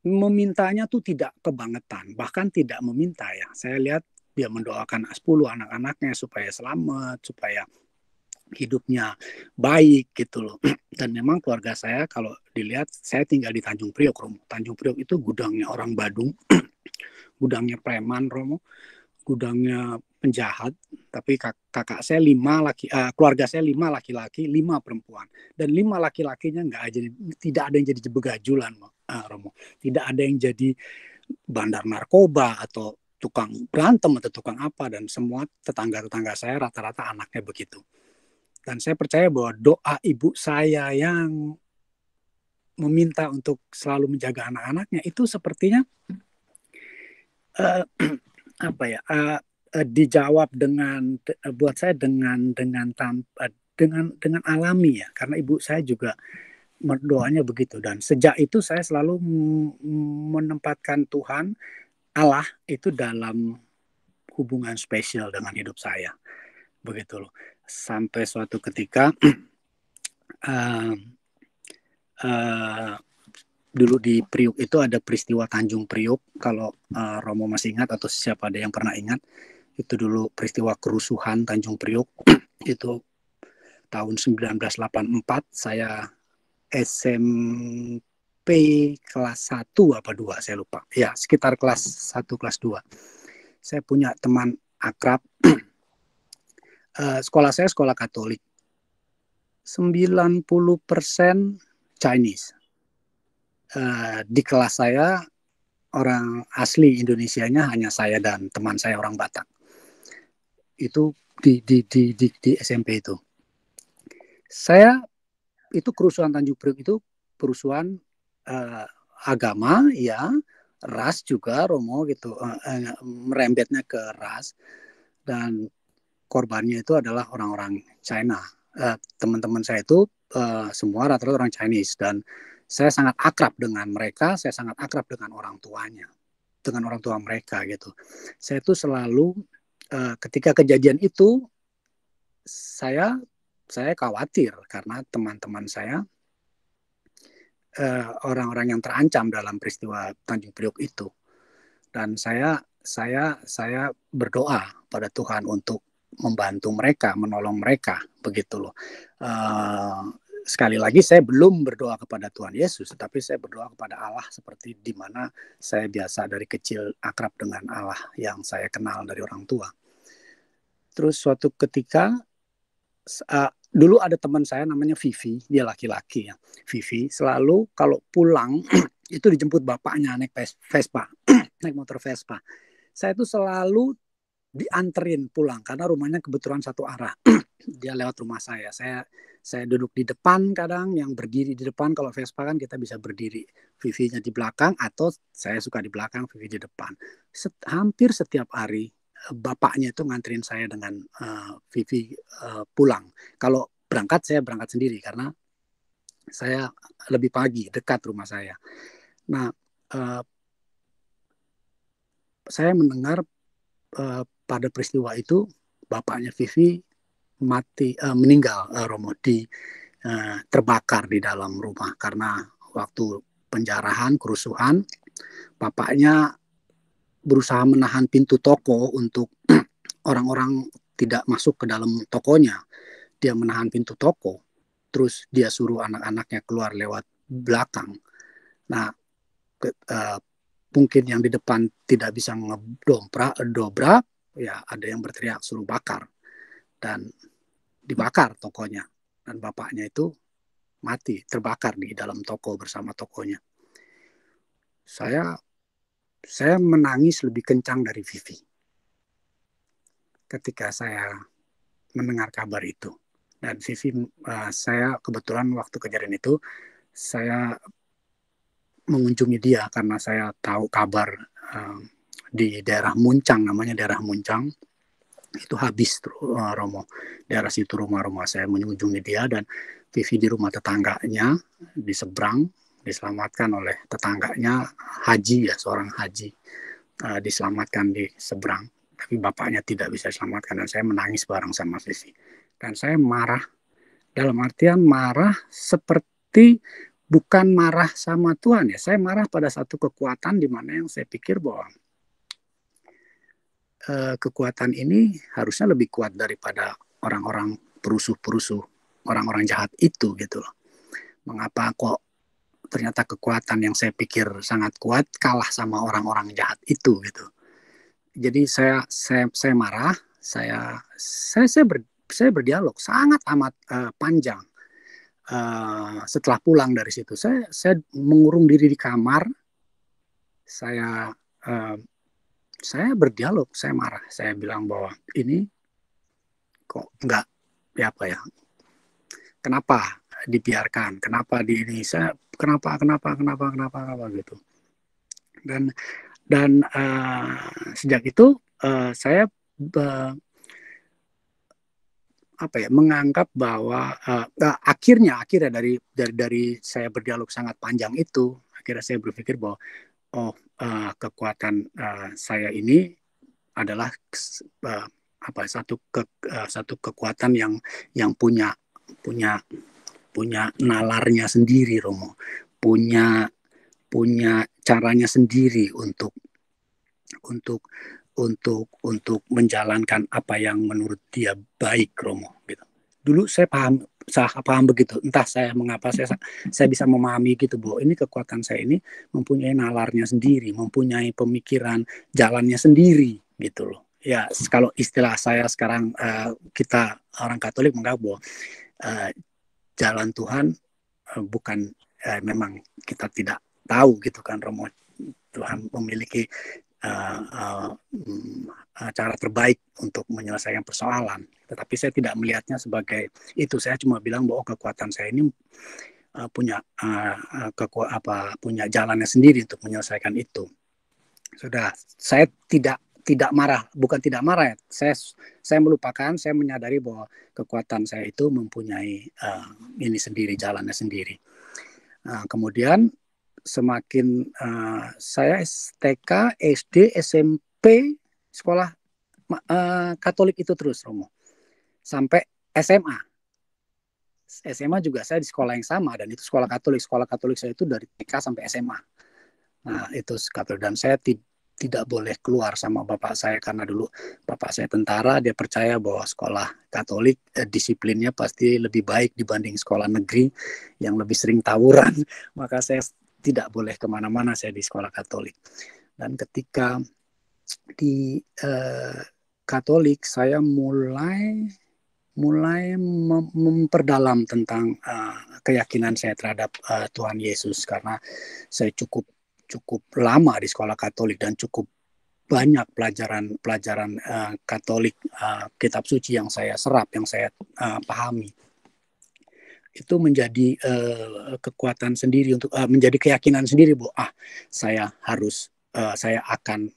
memintanya tuh tidak kebangetan, bahkan tidak meminta ya. Saya lihat dia mendoakan 10 anak-anaknya supaya selamat, supaya hidupnya baik gitu loh. Dan memang keluarga saya kalau dilihat, saya tinggal di Tanjung Priok Romo. Tanjung Priok itu gudangnya orang Badung, gudangnya preman Romo, gudangnya penjahat, tapi kakak saya 5 keluarga saya 5 laki-laki, 5 perempuan, dan 5 laki-lakinya tidak ada yang jadi begajulan, Romo, tidak ada yang jadi bandar narkoba atau tukang berantem atau tukang apa, dan semua tetangga-tetangga saya rata-rata anaknya begitu. Dan saya percaya bahwa doa ibu saya yang meminta untuk selalu menjaga anak-anaknya itu sepertinya dijawab buat saya dengan alami ya, karena ibu saya juga doanya begitu, dan sejak itu saya selalu menempatkan Tuhan Allah itu dalam hubungan spesial dengan hidup saya, begitu loh. Sampai suatu ketika dulu di Priuk itu ada peristiwa Tanjung Priuk, kalau Romo masih ingat atau siapa ada yang pernah ingat, itu dulu peristiwa kerusuhan Tanjung Priuk. Itu tahun 1984, saya SMP kelas 1 apa 2 saya lupa. Ya, sekitar kelas 1 kelas 2. Saya punya teman akrab. Sekolah saya sekolah Katolik. 90% Chinese. Di kelas saya orang asli Indonesianya hanya saya dan teman saya orang Batak. Itu di SMP itu. Saya itu kerusuhan Tanjung Priok itu kerusuhan agama ya, ras juga, Romo, gitu, merembetnya ke ras, dan korbannya itu adalah orang-orang China. Teman-teman saya itu semua rata-rata orang Chinese, dan saya sangat akrab dengan mereka, saya sangat akrab dengan orang tuanya, dengan orang tua mereka gitu. Saya itu selalu ketika kejadian itu saya khawatir karena teman-teman saya orang-orang yang terancam dalam peristiwa Tanjung Priok itu, dan saya berdoa pada Tuhan untuk membantu mereka, menolong mereka, begitu loh. Sekali lagi saya belum berdoa kepada Tuhan Yesus, tetapi saya berdoa kepada Allah seperti di mana saya biasa dari kecil akrab dengan Allah yang saya kenal dari orang tua. Terus suatu ketika dulu ada teman saya namanya Vivi, dia laki-laki ya. Vivi selalu kalau pulang itu dijemput bapaknya naik Vespa, naik motor Vespa. Saya itu selalu dianterin pulang karena rumahnya kebetulan satu arah. Dia lewat rumah saya. Saya duduk di depan, kadang yang berdiri di depan. Kalau Vespa kan kita bisa berdiri, Vivi-nya di belakang, atau saya suka di belakang, Vivi di depan. Hampir setiap hari bapaknya itu nganterin saya dengan Vivi pulang. Kalau berangkat, saya berangkat sendiri karena saya lebih pagi, dekat rumah saya. Nah, saya mendengar pada peristiwa itu bapaknya Vivi meninggal, Romo, terbakar di dalam rumah karena waktu penjarahan, kerusuhan, bapaknya berusaha menahan pintu toko untuk orang-orang tidak masuk ke dalam tokonya. Dia menahan pintu toko, terus dia suruh anak-anaknya keluar lewat belakang. Nah, mungkin yang di depan tidak bisa dobrak, ya ada yang berteriak suruh bakar, dan dibakar tokonya, dan bapaknya itu mati, terbakar di dalam toko bersama tokonya. Saya menangis lebih kencang dari Vivi ketika saya mendengar kabar itu. Dan Vivi, saya kebetulan waktu kejadian itu saya mengunjungi dia karena saya tahu kabar di daerah Muncang, namanya daerah Muncang itu habis, Romo. Daerah situ rumah-rumah saya mengunjungi dia, dan Vivi di rumah tetangganya di seberang diselamatkan oleh tetangganya haji ya, seorang haji, diselamatkan di seberang, tapi bapaknya tidak bisa diselamatkan, dan saya menangis bareng sama Vivi. Dan saya marah, dalam artian marah seperti bukan marah sama Tuhan ya, saya marah pada satu kekuatan di mana yang saya pikir bahwa kekuatan ini harusnya lebih kuat daripada orang-orang perusuh-perusuh, orang-orang jahat itu gitu loh. Mengapa kok ternyata kekuatan yang saya pikir sangat kuat kalah sama orang-orang jahat itu gitu. Jadi saya marah, saya berdialog sangat amat panjang. Setelah pulang dari situ, saya mengurung diri di kamar. Saya berdialog, saya marah, saya bilang bahwa ini kok enggak, kenapa dibiarkan, kenapa di ini, kenapa gitu. Dan sejak itu saya menganggap bahwa akhirnya dari saya berdialog sangat panjang itu, akhirnya saya berpikir bahwa kekuatan saya ini adalah satu kekuatan yang punya nalarnya sendiri, Romo, punya caranya sendiri untuk menjalankan apa yang menurut dia baik, Romo. Gitu. Dulu saya paham begitu. Entah mengapa saya bisa memahami gitu, bahwa ini kekuatan saya ini mempunyai nalarnya sendiri, mempunyai pemikiran jalannya sendiri, gitu loh. Ya, kalau istilah saya sekarang, kita orang Katolik menganggap bahwa jalan Tuhan bukan, memang kita tidak tahu gitu kan, Romo. Tuhan memiliki cara terbaik untuk menyelesaikan persoalan. Tetapi saya tidak melihatnya sebagai itu. Saya cuma bilang bahwa kekuatan saya ini punya jalannya sendiri untuk menyelesaikan itu. Sudah, saya tidak marah, bukan tidak marah. Saya melupakan, saya menyadari bahwa kekuatan saya itu mempunyai ini sendiri, jalannya sendiri. Kemudian semakin saya TK, SD, SMP, sekolah Katolik itu terus, Romo, sampai SMA. SMA juga saya di sekolah yang sama, dan itu sekolah Katolik. Sekolah Katolik saya itu dari TK sampai SMA. Nah, itu Katolik, dan saya tidak boleh keluar sama bapak saya, karena dulu bapak saya tentara. Dia percaya bahwa sekolah Katolik disiplinnya pasti lebih baik dibanding sekolah negeri yang lebih sering tawuran. Maka saya tidak boleh kemana-mana, saya di sekolah Katolik. Dan ketika di Katolik, saya mulai memperdalam tentang keyakinan saya terhadap Tuhan Yesus, karena saya cukup lama di sekolah Katolik dan cukup banyak pelajaran Katolik, kitab suci yang saya serap, yang saya pahami. Itu menjadi kekuatan sendiri, untuk menjadi keyakinan sendiri bahwa saya akan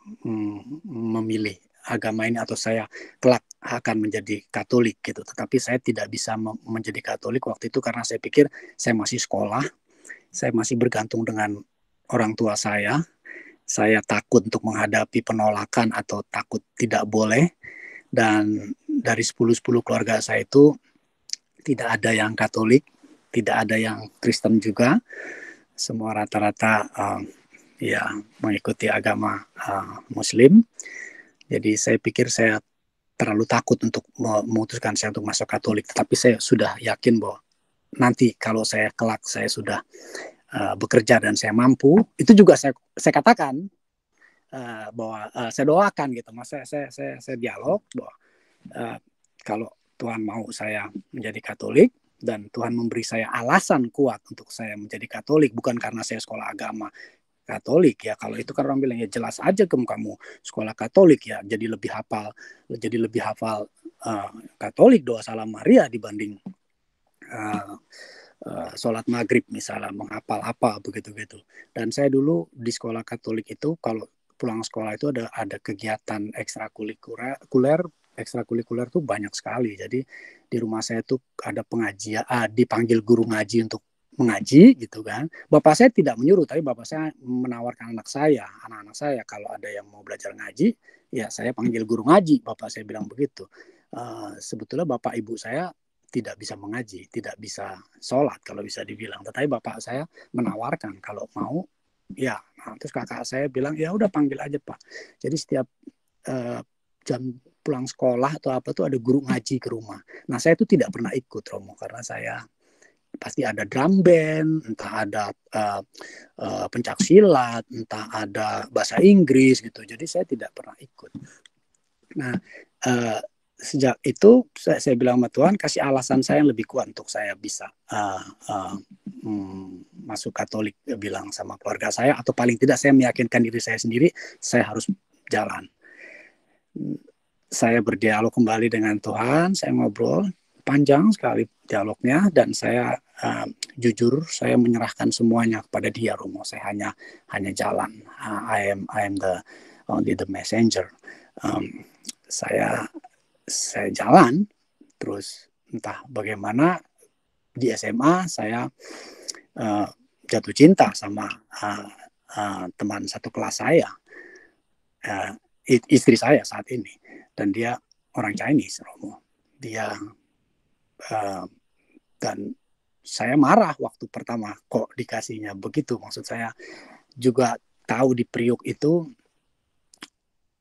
memilih agama ini, atau saya kelak akan menjadi Katolik gitu. Tetapi saya tidak bisa menjadi Katolik waktu itu, karena saya pikir saya masih sekolah, saya masih bergantung dengan orang tua saya takut untuk menghadapi penolakan atau takut tidak boleh. Dan dari 10 keluarga saya itu tidak ada yang Katolik, tidak ada yang Kristen juga. Semua rata-rata mengikuti agama Muslim. Jadi saya pikir saya terlalu takut untuk memutuskan saya untuk masuk Katolik. Tetapi saya sudah yakin bahwa nanti kalau saya kelak saya sudah bekerja dan saya mampu, itu juga saya katakan bahwa saya doakan gitu, Mas. Saya dialog bahwa kalau Tuhan mau saya menjadi Katolik, dan Tuhan memberi saya alasan kuat untuk saya menjadi Katolik, bukan karena saya sekolah agama Katolik ya. Kalau itu kan orang bilang ya jelas aja kamu sekolah Katolik ya, jadi lebih hafal Katolik, doa Salam Maria dibanding sholat maghrib misalnya, menghafal apa begitu. Dan saya dulu di sekolah Katolik itu, kalau pulang sekolah itu ada kegiatan ekstrakurikuler tuh banyak sekali. Jadi di rumah saya tuh ada pengajian, dipanggil guru ngaji untuk mengaji gitu kan. Bapak saya tidak menyuruh, tapi bapak saya menawarkan anak-anak saya kalau ada yang mau belajar ngaji, ya saya panggil guru ngaji. Bapak saya bilang begitu. Sebetulnya bapak ibu saya tidak bisa mengaji, tidak bisa sholat kalau bisa dibilang. Tetapi bapak saya menawarkan kalau mau, ya. Nah, terus kakak saya bilang ya udah panggil aja Pak. Jadi setiap jam pulang sekolah atau apa tuh ada guru ngaji ke rumah. Nah saya itu tidak pernah ikut, Romo, karena saya pasti ada drum band, entah ada pencak silat, entah ada bahasa Inggris gitu. Jadi saya tidak pernah ikut. Nah sejak itu saya bilang sama Tuhan, kasih alasan saya yang lebih kuat untuk saya bisa masuk Katolik. Bilang sama keluarga saya, atau paling tidak saya meyakinkan diri saya sendiri, saya harus jalan. Saya berdialog kembali dengan Tuhan, saya ngobrol panjang sekali dialognya, dan saya jujur, saya menyerahkan semuanya kepada Dia, Romo. Saya hanya jalan. I am only the messenger. Saya jalan, terus entah bagaimana di SMA saya jatuh cinta sama teman satu kelas saya, istri saya saat ini, dan dia orang Chinese, Romo. Dia dan saya marah waktu pertama kok dikasihnya begitu. Maksud saya juga tahu di Priuk itu,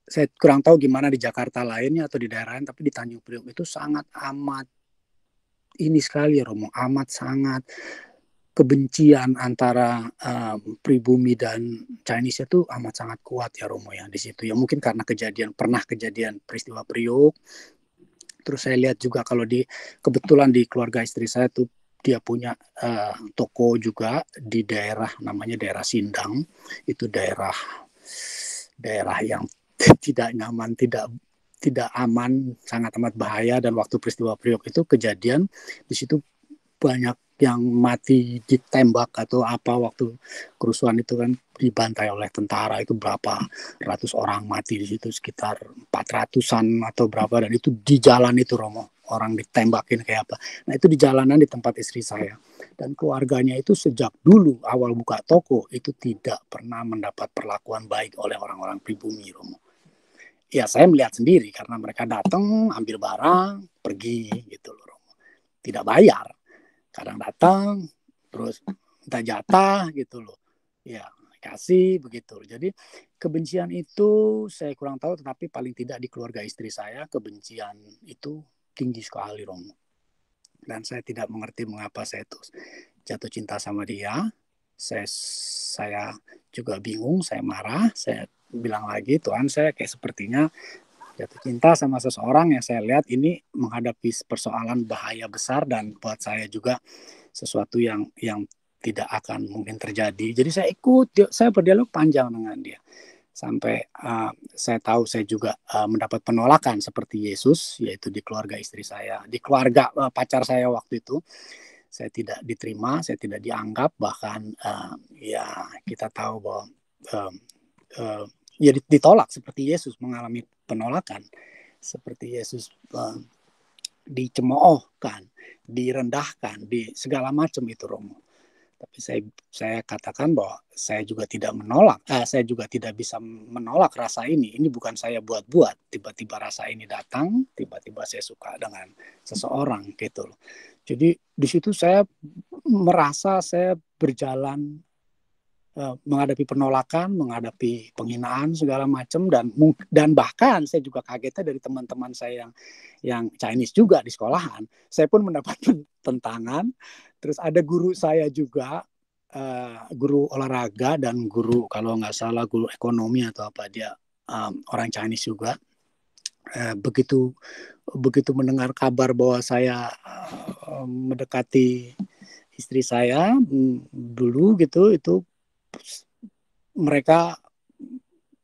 saya kurang tahu gimana di Jakarta lainnya atau di daerah lain, tapi di Tanjung Priok itu sangat amat ini sekali, Romo, amat sangat kebencian antara pribumi dan Chinese itu amat sangat kuat ya, Romo, ya di situ. Ya mungkin karena pernah kejadian peristiwa Priok. Terus saya lihat juga kalau kebetulan di keluarga istri saya tuh dia punya toko juga di daerah namanya daerah Sindang. Itu daerah yang tidak nyaman, tidak aman, sangat amat bahaya. Dan waktu peristiwa Priok itu kejadian, di situ banyak yang mati ditembak atau apa waktu kerusuhan itu kan, dibantai oleh tentara. Itu berapa ratus orang mati di situ, sekitar 400-an atau berapa, dan itu di jalan itu, Romo, orang ditembakin kayak apa. Nah itu di jalanan di tempat istri saya, dan keluarganya itu sejak dulu awal buka toko itu tidak pernah mendapat perlakuan baik oleh orang-orang pribumi, Romo. Ya saya melihat sendiri karena mereka datang ambil barang pergi gitu loh, Romo. Tidak bayar, kadang datang terus minta jatah gitu loh, ya kasih begitu. Jadi kebencian itu saya kurang tahu, tetapi paling tidak di keluarga istri saya kebencian itu tinggi sekali, Romo. Dan saya tidak mengerti mengapa saya itu jatuh cinta sama dia. Saya juga bingung, saya marah, saya bilang lagi, Tuhan, saya kayak sepertinya jatuh cinta sama seseorang yang saya lihat ini menghadapi persoalan bahaya besar, dan buat saya juga sesuatu yang tidak akan mungkin terjadi. Jadi saya berdialog panjang dengan dia. Sampai saya tahu saya juga mendapat penolakan seperti Yesus, yaitu di keluarga istri saya. Di keluarga pacar saya waktu itu, saya tidak diterima, saya tidak dianggap, bahkan ya kita tahu bahwa ya ditolak seperti Yesus mengalami penolakan, seperti Yesus dicemoohkan, direndahkan, di segala macam itu, Romo. Tapi saya katakan bahwa saya juga tidak menolak, saya juga tidak bisa menolak rasa ini. Ini bukan saya buat-buat. Tiba-tiba rasa ini datang, tiba-tiba saya suka dengan seseorang gitu loh. Jadi di situ saya merasa saya berjalan menghadapi penolakan, menghadapi penghinaan segala macam, dan bahkan saya juga kagetnya dari teman-teman saya yang Chinese juga di sekolahan. Saya pun mendapat tentangan. Terus ada guru saya juga, guru olahraga dan guru kalau nggak salah guru ekonomi atau apa, dia orang Chinese juga. Begitu mendengar kabar bahwa saya mendekati istri saya dulu gitu, itu mereka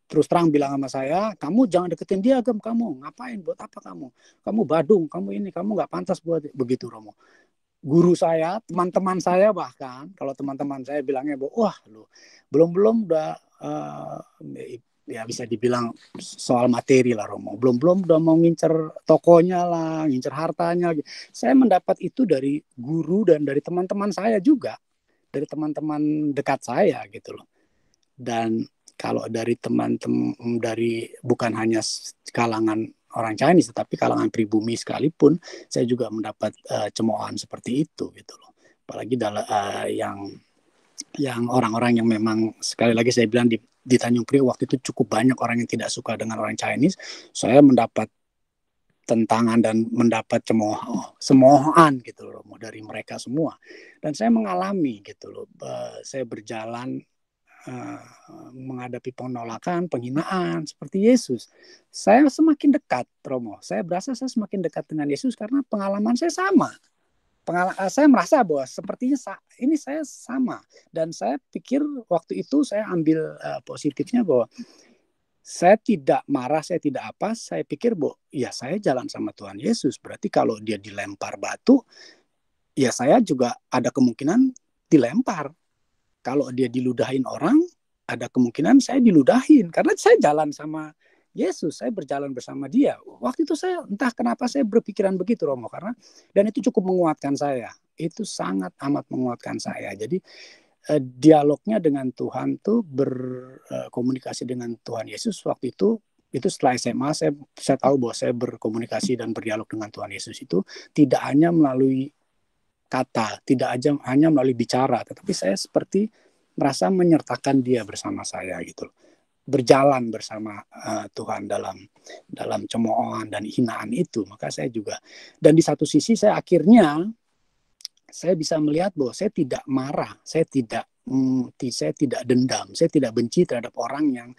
terus terang bilang sama saya, kamu jangan deketin dia, kamu ngapain, buat apa kamu badung, kamu ini, kamu nggak pantas buat begitu, Romo. Guru saya, teman-teman saya, bahkan kalau teman-teman saya bilangnya bahwa wah lu belum udah ya bisa dibilang soal materi lah, Romo, belum udah mau ngincer tokonya lah, ngincer hartanya. Saya mendapat itu dari guru dan dari teman-teman saya juga, dari teman-teman dekat saya gitu loh. Dan kalau dari teman-teman, dari bukan hanya kalangan orang Chinese, tetapi kalangan pribumi sekalipun, saya juga mendapat cemoohan seperti itu gitu loh. Apalagi yang orang-orang yang memang, sekali lagi saya bilang, di Tanjung Priok waktu itu cukup banyak orang yang tidak suka dengan orang Chinese. Saya mendapat tentangan dan mendapat cemoohan gitu loh dari mereka semua. Dan saya mengalami gitu loh, saya berjalan menghadapi penolakan, penghinaan seperti Yesus. Saya semakin dekat, Romo. Saya berasa saya semakin dekat dengan Yesus karena pengalaman saya sama. Saya merasa bahwa sepertinya ini saya sama, dan saya pikir waktu itu saya ambil positifnya bahwa saya tidak marah, saya tidak apa, saya pikir bahwa ya saya jalan sama Tuhan Yesus, berarti kalau dia dilempar batu, ya saya juga ada kemungkinan dilempar. Kalau dia diludahin orang, ada kemungkinan saya diludahin, karena saya jalan sama Yesus, saya berjalan bersama dia. Waktu itu saya entah kenapa saya berpikiran begitu, Romo, dan itu cukup menguatkan saya. Itu sangat amat menguatkan saya. Jadi dialognya dengan Tuhan tuh berkomunikasi dengan Tuhan Yesus waktu itu setelah SMA saya tahu bahwa saya berkomunikasi dan berdialog dengan Tuhan Yesus itu tidak hanya melalui kata, tidak hanya melalui bicara, tetapi saya seperti merasa menyertakan dia bersama saya gitu. Berjalan bersama Tuhan dalam cemoohan dan hinaan itu. Maka saya juga, dan di satu sisi saya akhirnya saya bisa melihat bahwa saya tidak marah, saya tidak dendam, saya tidak benci terhadap orang yang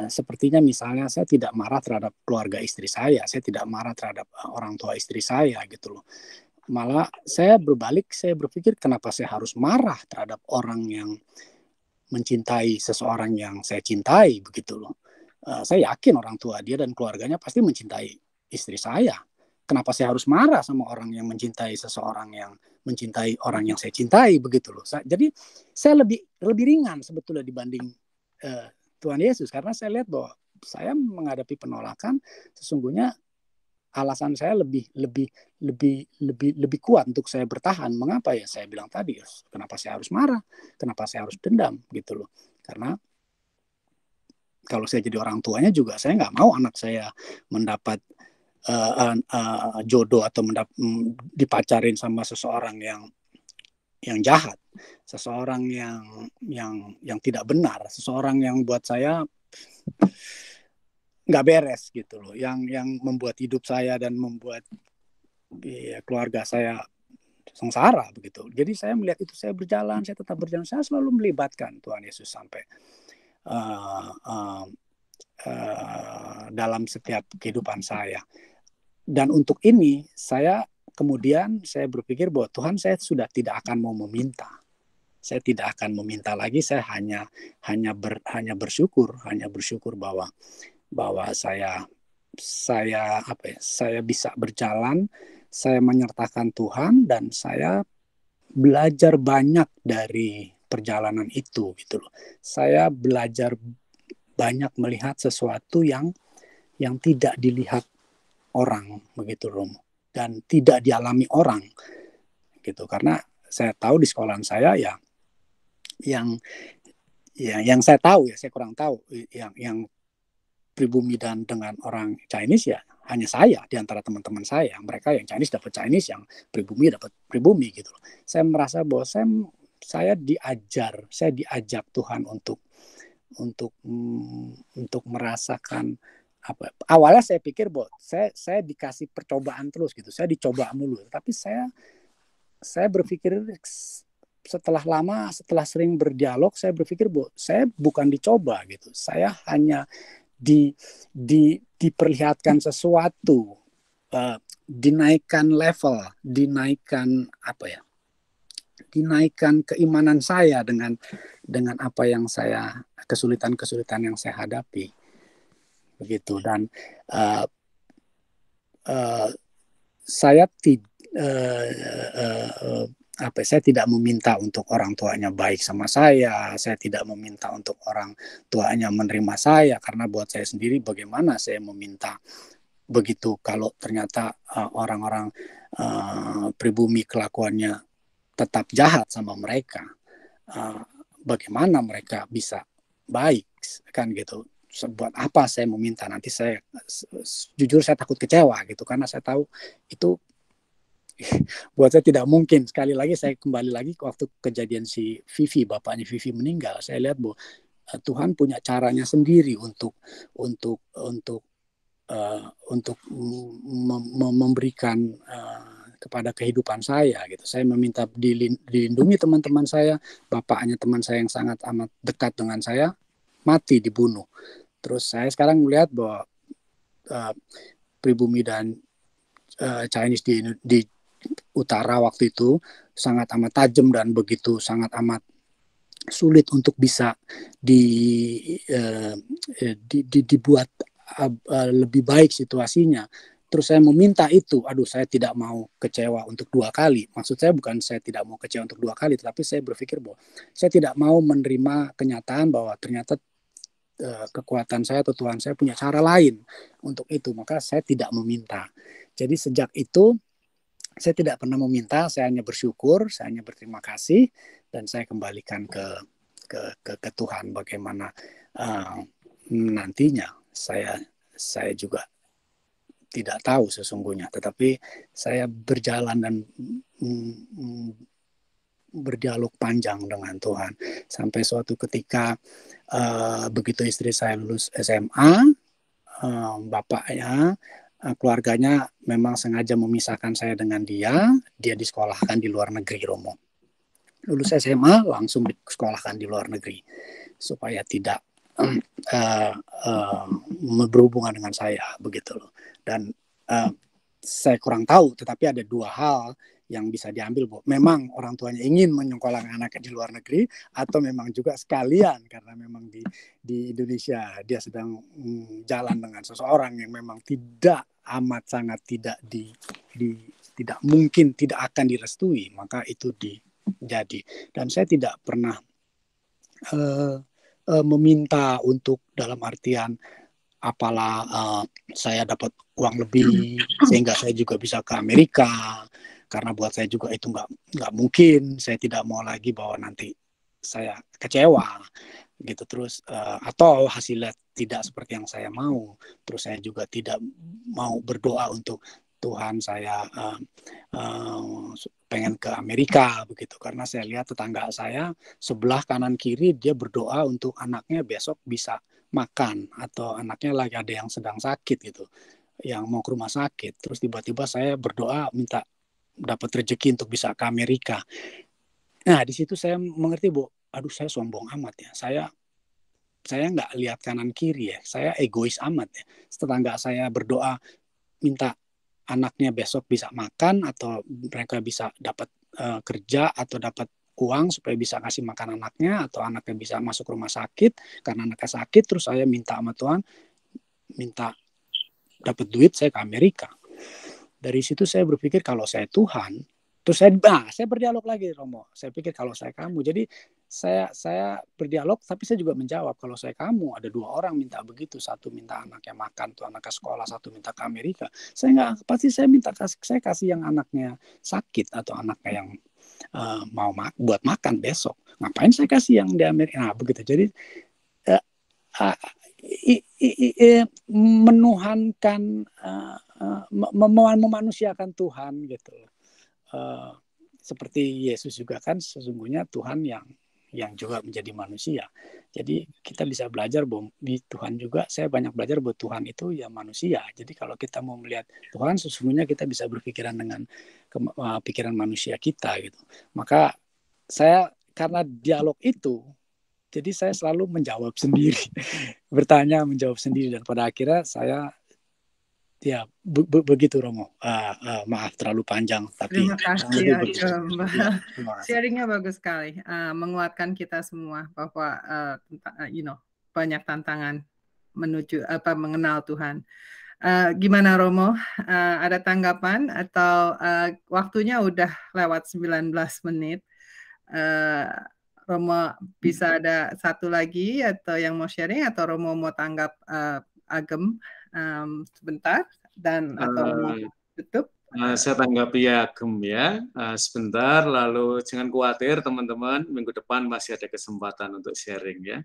sepertinya misalnya saya tidak marah terhadap keluarga istri saya tidak marah terhadap orang tua istri saya gitu loh. Malah saya berbalik, saya berpikir kenapa saya harus marah terhadap orang yang mencintai seseorang yang saya cintai begitu loh. Saya yakin orang tua dia dan keluarganya pasti mencintai istri saya. Kenapa saya harus marah sama orang yang mencintai seseorang yang mencintai orang yang saya cintai begitu loh. Jadi saya lebih ringan sebetulnya dibanding Tuhan Yesus, karena saya lihat bahwa saya menghadapi penolakan sesungguhnya alasan saya lebih kuat untuk saya bertahan. Mengapa ya? Saya bilang tadi, kenapa saya harus marah? Kenapa saya harus dendam gitu loh? Karena kalau saya jadi orang tuanya juga saya nggak mau anak saya mendapat jodoh atau dipacarin sama seseorang yang jahat, seseorang yang tidak benar, seseorang yang buat saya nggak beres gitu loh, yang membuat hidup saya dan membuat keluarga saya sengsara begitu. Jadi saya melihat itu, saya tetap berjalan, saya selalu melibatkan Tuhan Yesus sampai dalam setiap kehidupan saya. Dan untuk ini saya berpikir bahwa Tuhan, saya sudah tidak akan mau meminta. Saya tidak akan meminta lagi, saya hanya bersyukur bahwa saya bisa berjalan, saya menyertakan Tuhan, dan saya belajar banyak dari perjalanan itu gitu loh. Saya belajar banyak melihat sesuatu yang tidak dilihat orang begitu loh, dan tidak dialami orang gitu. Karena saya tahu di sekolahan saya yang saya tahu saya kurang tahu yang pribumi dan dengan orang Chinese ya hanya saya di antara teman-teman saya. Mereka yang Chinese dapat Chinese, yang pribumi dapat pribumi gitu. Saya merasa bahwa saya diajak Tuhan untuk merasakan apa. Awalnya saya pikir bahwa saya dikasih percobaan terus gitu. Saya dicoba mulu. Tapi saya berpikir setelah sering berdialog, saya berpikir bahwa saya bukan dicoba gitu. Saya hanya diperlihatkan sesuatu, dinaikkan level, dinaikkan keimanan saya dengan apa yang kesulitan yang saya hadapi begitu. Dan saya tidak meminta untuk orang tuanya baik sama saya tidak meminta untuk orang tuanya menerima saya, karena buat saya sendiri bagaimana saya meminta begitu kalau ternyata orang-orang pribumi kelakuannya tetap jahat sama mereka, bagaimana mereka bisa baik kan gitu. Buat apa saya meminta? Nanti jujur saya takut kecewa gitu, karena saya tahu itu buat saya tidak mungkin. Sekali lagi saya kembali lagi ke waktu kejadian si Vivi, bapaknya Vivi meninggal. Saya lihat bahwa Tuhan punya caranya sendiri untuk memberikan kepada kehidupan saya gitu. Saya meminta dilindungi teman-teman saya, bapaknya teman saya yang sangat amat dekat dengan saya mati dibunuh. Terus saya sekarang melihat bahwa pribumi dan Chinese di utara waktu itu sangat amat tajam dan begitu sangat amat sulit untuk bisa dibuat lebih baik situasinya. Terus saya meminta itu, saya tidak mau kecewa untuk 2 kali. Maksud saya bukan saya tidak mau kecewa untuk 2 kali, tetapi saya berpikir bahwa saya tidak mau menerima kenyataan bahwa ternyata kekuatan saya atau Tuhan saya punya cara lain untuk itu. Maka saya tidak meminta. Jadi sejak itu saya tidak pernah meminta, saya hanya bersyukur, saya hanya berterima kasih, dan saya kembalikan ke Tuhan bagaimana nantinya. Saya juga tidak tahu sesungguhnya, tetapi saya berjalan dan berdialog panjang dengan Tuhan sampai suatu ketika begitu istri saya lulus SMA, bapaknya, keluarganya memang sengaja memisahkan saya dengan dia disekolahkan di luar negeri, Romo. Lulus SMA langsung disekolahkan di luar negeri supaya tidak berhubungan dengan saya begitu loh. Dan saya kurang tahu, tetapi ada 2 hal yang bisa diambil, Bu. Memang orang tuanya ingin menyekolahkan anaknya di luar negeri, atau memang juga sekalian karena memang di Indonesia dia sedang jalan dengan seseorang yang memang tidak amat sangat tidak tidak mungkin tidak akan direstui, maka itu jadi. Dan saya tidak pernah meminta untuk dalam artian apalah saya dapat uang lebih sehingga saya juga bisa ke Amerika, karena buat saya juga itu nggak mungkin. Saya tidak mau lagi bahwa nanti saya kecewa gitu terus, atau hasilnya tidak seperti yang saya mau. Terus saya juga tidak mau berdoa untuk Tuhan saya pengen ke Amerika begitu, karena saya lihat tetangga saya sebelah kanan kiri dia berdoa untuk anaknya besok bisa makan, atau anaknya lagi ada yang sedang sakit gitu, yang mau ke rumah sakit. Terus tiba-tiba saya berdoa minta dapat rezeki untuk bisa ke Amerika. Nah di situ saya mengerti, Bu, saya sombong amat ya, saya nggak lihat kanan kiri ya, saya egois amat ya. Tetangga saya berdoa minta anaknya besok bisa makan, atau mereka bisa dapat kerja atau dapat uang supaya bisa kasih makan anaknya, atau anaknya bisa masuk rumah sakit karena anaknya sakit. Terus saya minta sama Tuhan, minta dapat duit saya ke Amerika. Dari situ saya berpikir kalau saya Tuhan, terus saya berdialog lagi, Romo. Saya pikir kalau saya kamu, jadi saya berdialog, tapi saya juga menjawab kalau saya kamu, ada 2 orang minta begitu, satu minta anaknya makan tuh anaknya sekolah, satu minta ke Amerika. Saya kasih yang anaknya sakit atau anaknya yang mau buat makan besok. Ngapain saya kasih yang di Amerika? Nah begitu. Jadi menuhankan, memanusiakan Tuhan gitu. Seperti Yesus juga kan sesungguhnya Tuhan yang juga menjadi manusia. Jadi kita bisa belajar bahwa di Tuhan juga, saya banyak belajar bahwa Tuhan itu ya manusia. Jadi kalau kita mau melihat Tuhan, sesungguhnya kita bisa berpikiran dengan pikiran manusia kita gitu. Maka saya karena dialog itu, jadi saya selalu menjawab sendiri, bertanya menjawab sendiri, dan pada akhirnya saya ya begitu, Romo. Maaf terlalu panjang, tapi terima kasih sharingnya bagus sekali, menguatkan kita semua bahwa banyak tantangan menuju mengenal Tuhan. Gimana Romo, ada tanggapan atau waktunya udah lewat 19 menit. Romo bisa ada satu lagi atau yang mau sharing, atau Romo mau tanggap Agem sebentar dan atau tutup? Saya tanggapi Agem ya sebentar, lalu jangan khawatir teman-teman, minggu depan masih ada kesempatan untuk sharing ya.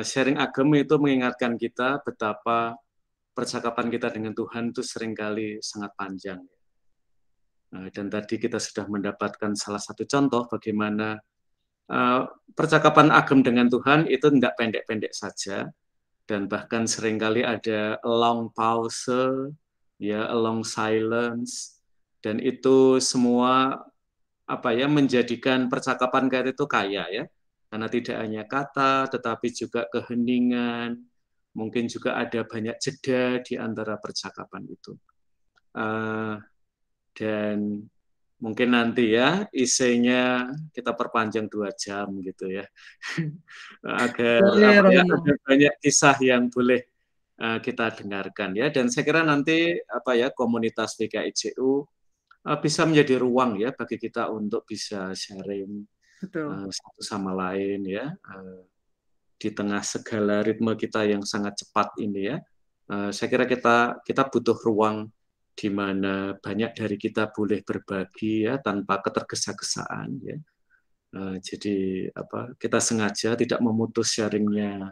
Sharing Agem itu mengingatkan kita betapa percakapan kita dengan Tuhan itu seringkali sangat panjang. Dan tadi kita sudah mendapatkan salah satu contoh bagaimana percakapan Agem dengan Tuhan itu tidak pendek-pendek saja, dan bahkan seringkali ada long pause, ya, a long silence, Dan itu semua menjadikan percakapan kita itu kaya ya. Karena tidak hanya kata, tetapi juga keheningan, mungkin juga ada banyak jeda di antara percakapan itu. Dan mungkin nanti ya isinya kita perpanjang 2 jam gitu ya. Agar ada banyak kisah yang boleh kita dengarkan ya. Dan saya kira nanti komunitas PKIJU bisa menjadi ruang ya bagi kita untuk bisa sharing satu sama lain ya, di tengah segala ritme kita yang sangat cepat ini ya. Saya kira kita butuh ruang di mana banyak dari kita boleh berbagi ya tanpa ketergesa-gesaan ya. Jadi kita sengaja tidak memutus sharingnya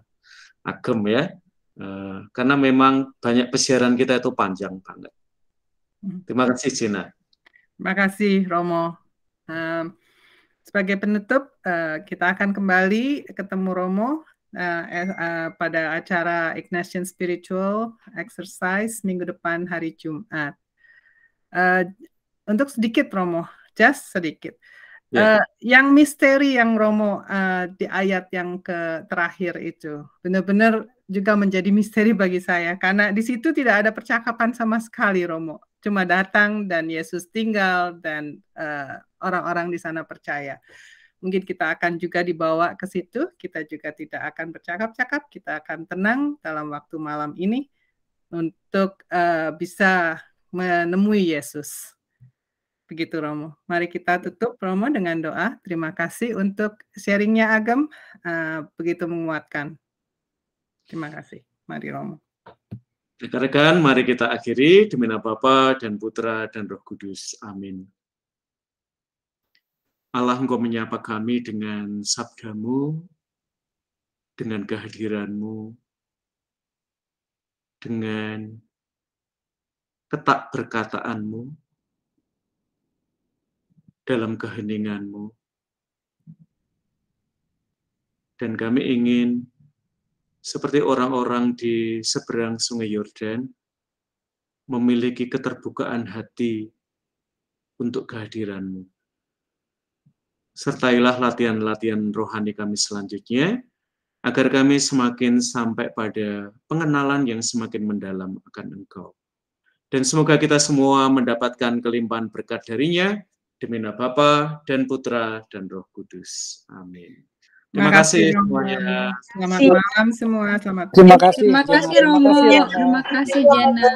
Agem ya, karena memang banyak pesiaran kita itu panjang banget. Terima kasih Gina. Terima kasih Romo. Sebagai penutup, kita akan kembali ketemu Romo pada acara Ignatian Spiritual Exercise minggu depan hari Jumat. Untuk sedikit Romo, just sedikit. Yang misteri yang Romo di ayat yang terakhir itu benar-benar juga menjadi misteri bagi saya, karena di situ tidak ada percakapan sama sekali Romo. Cuma datang dan Yesus tinggal dan orang-orang di sana percaya. Mungkin kita akan juga dibawa ke situ, kita juga tidak akan bercakap-cakap, kita akan tenang dalam waktu malam ini untuk bisa menemui Yesus. Begitu Romo. Mari kita tutup Romo dengan doa. Terima kasih untuk sharingnya Agem, begitu menguatkan. Terima kasih. Mari Romo. Rekan-rekan, mari kita akhiri demi nama Bapa dan Putra dan Roh Kudus. Amin. Allah, Engkau menyapa kami dengan sabda-Mu, dengan kehadiran-Mu, dengan ketak berkatan-Mu, dalam keheningan-Mu. Dan kami ingin seperti orang-orang di seberang Sungai Yordan, memiliki keterbukaan hati untuk kehadiran-Mu. Sertailah latihan-latihan rohani kami selanjutnya, agar kami semakin sampai pada pengenalan yang semakin mendalam akan Engkau. Dan semoga kita semua mendapatkan kelimpahan berkat darinya, demi nama Bapa dan Putra dan Roh Kudus. Amin. Terima kasih semuanya. Selamat malam semua. Selamat. Terima kasih. Terima kasih Romo. Terima kasih Jana.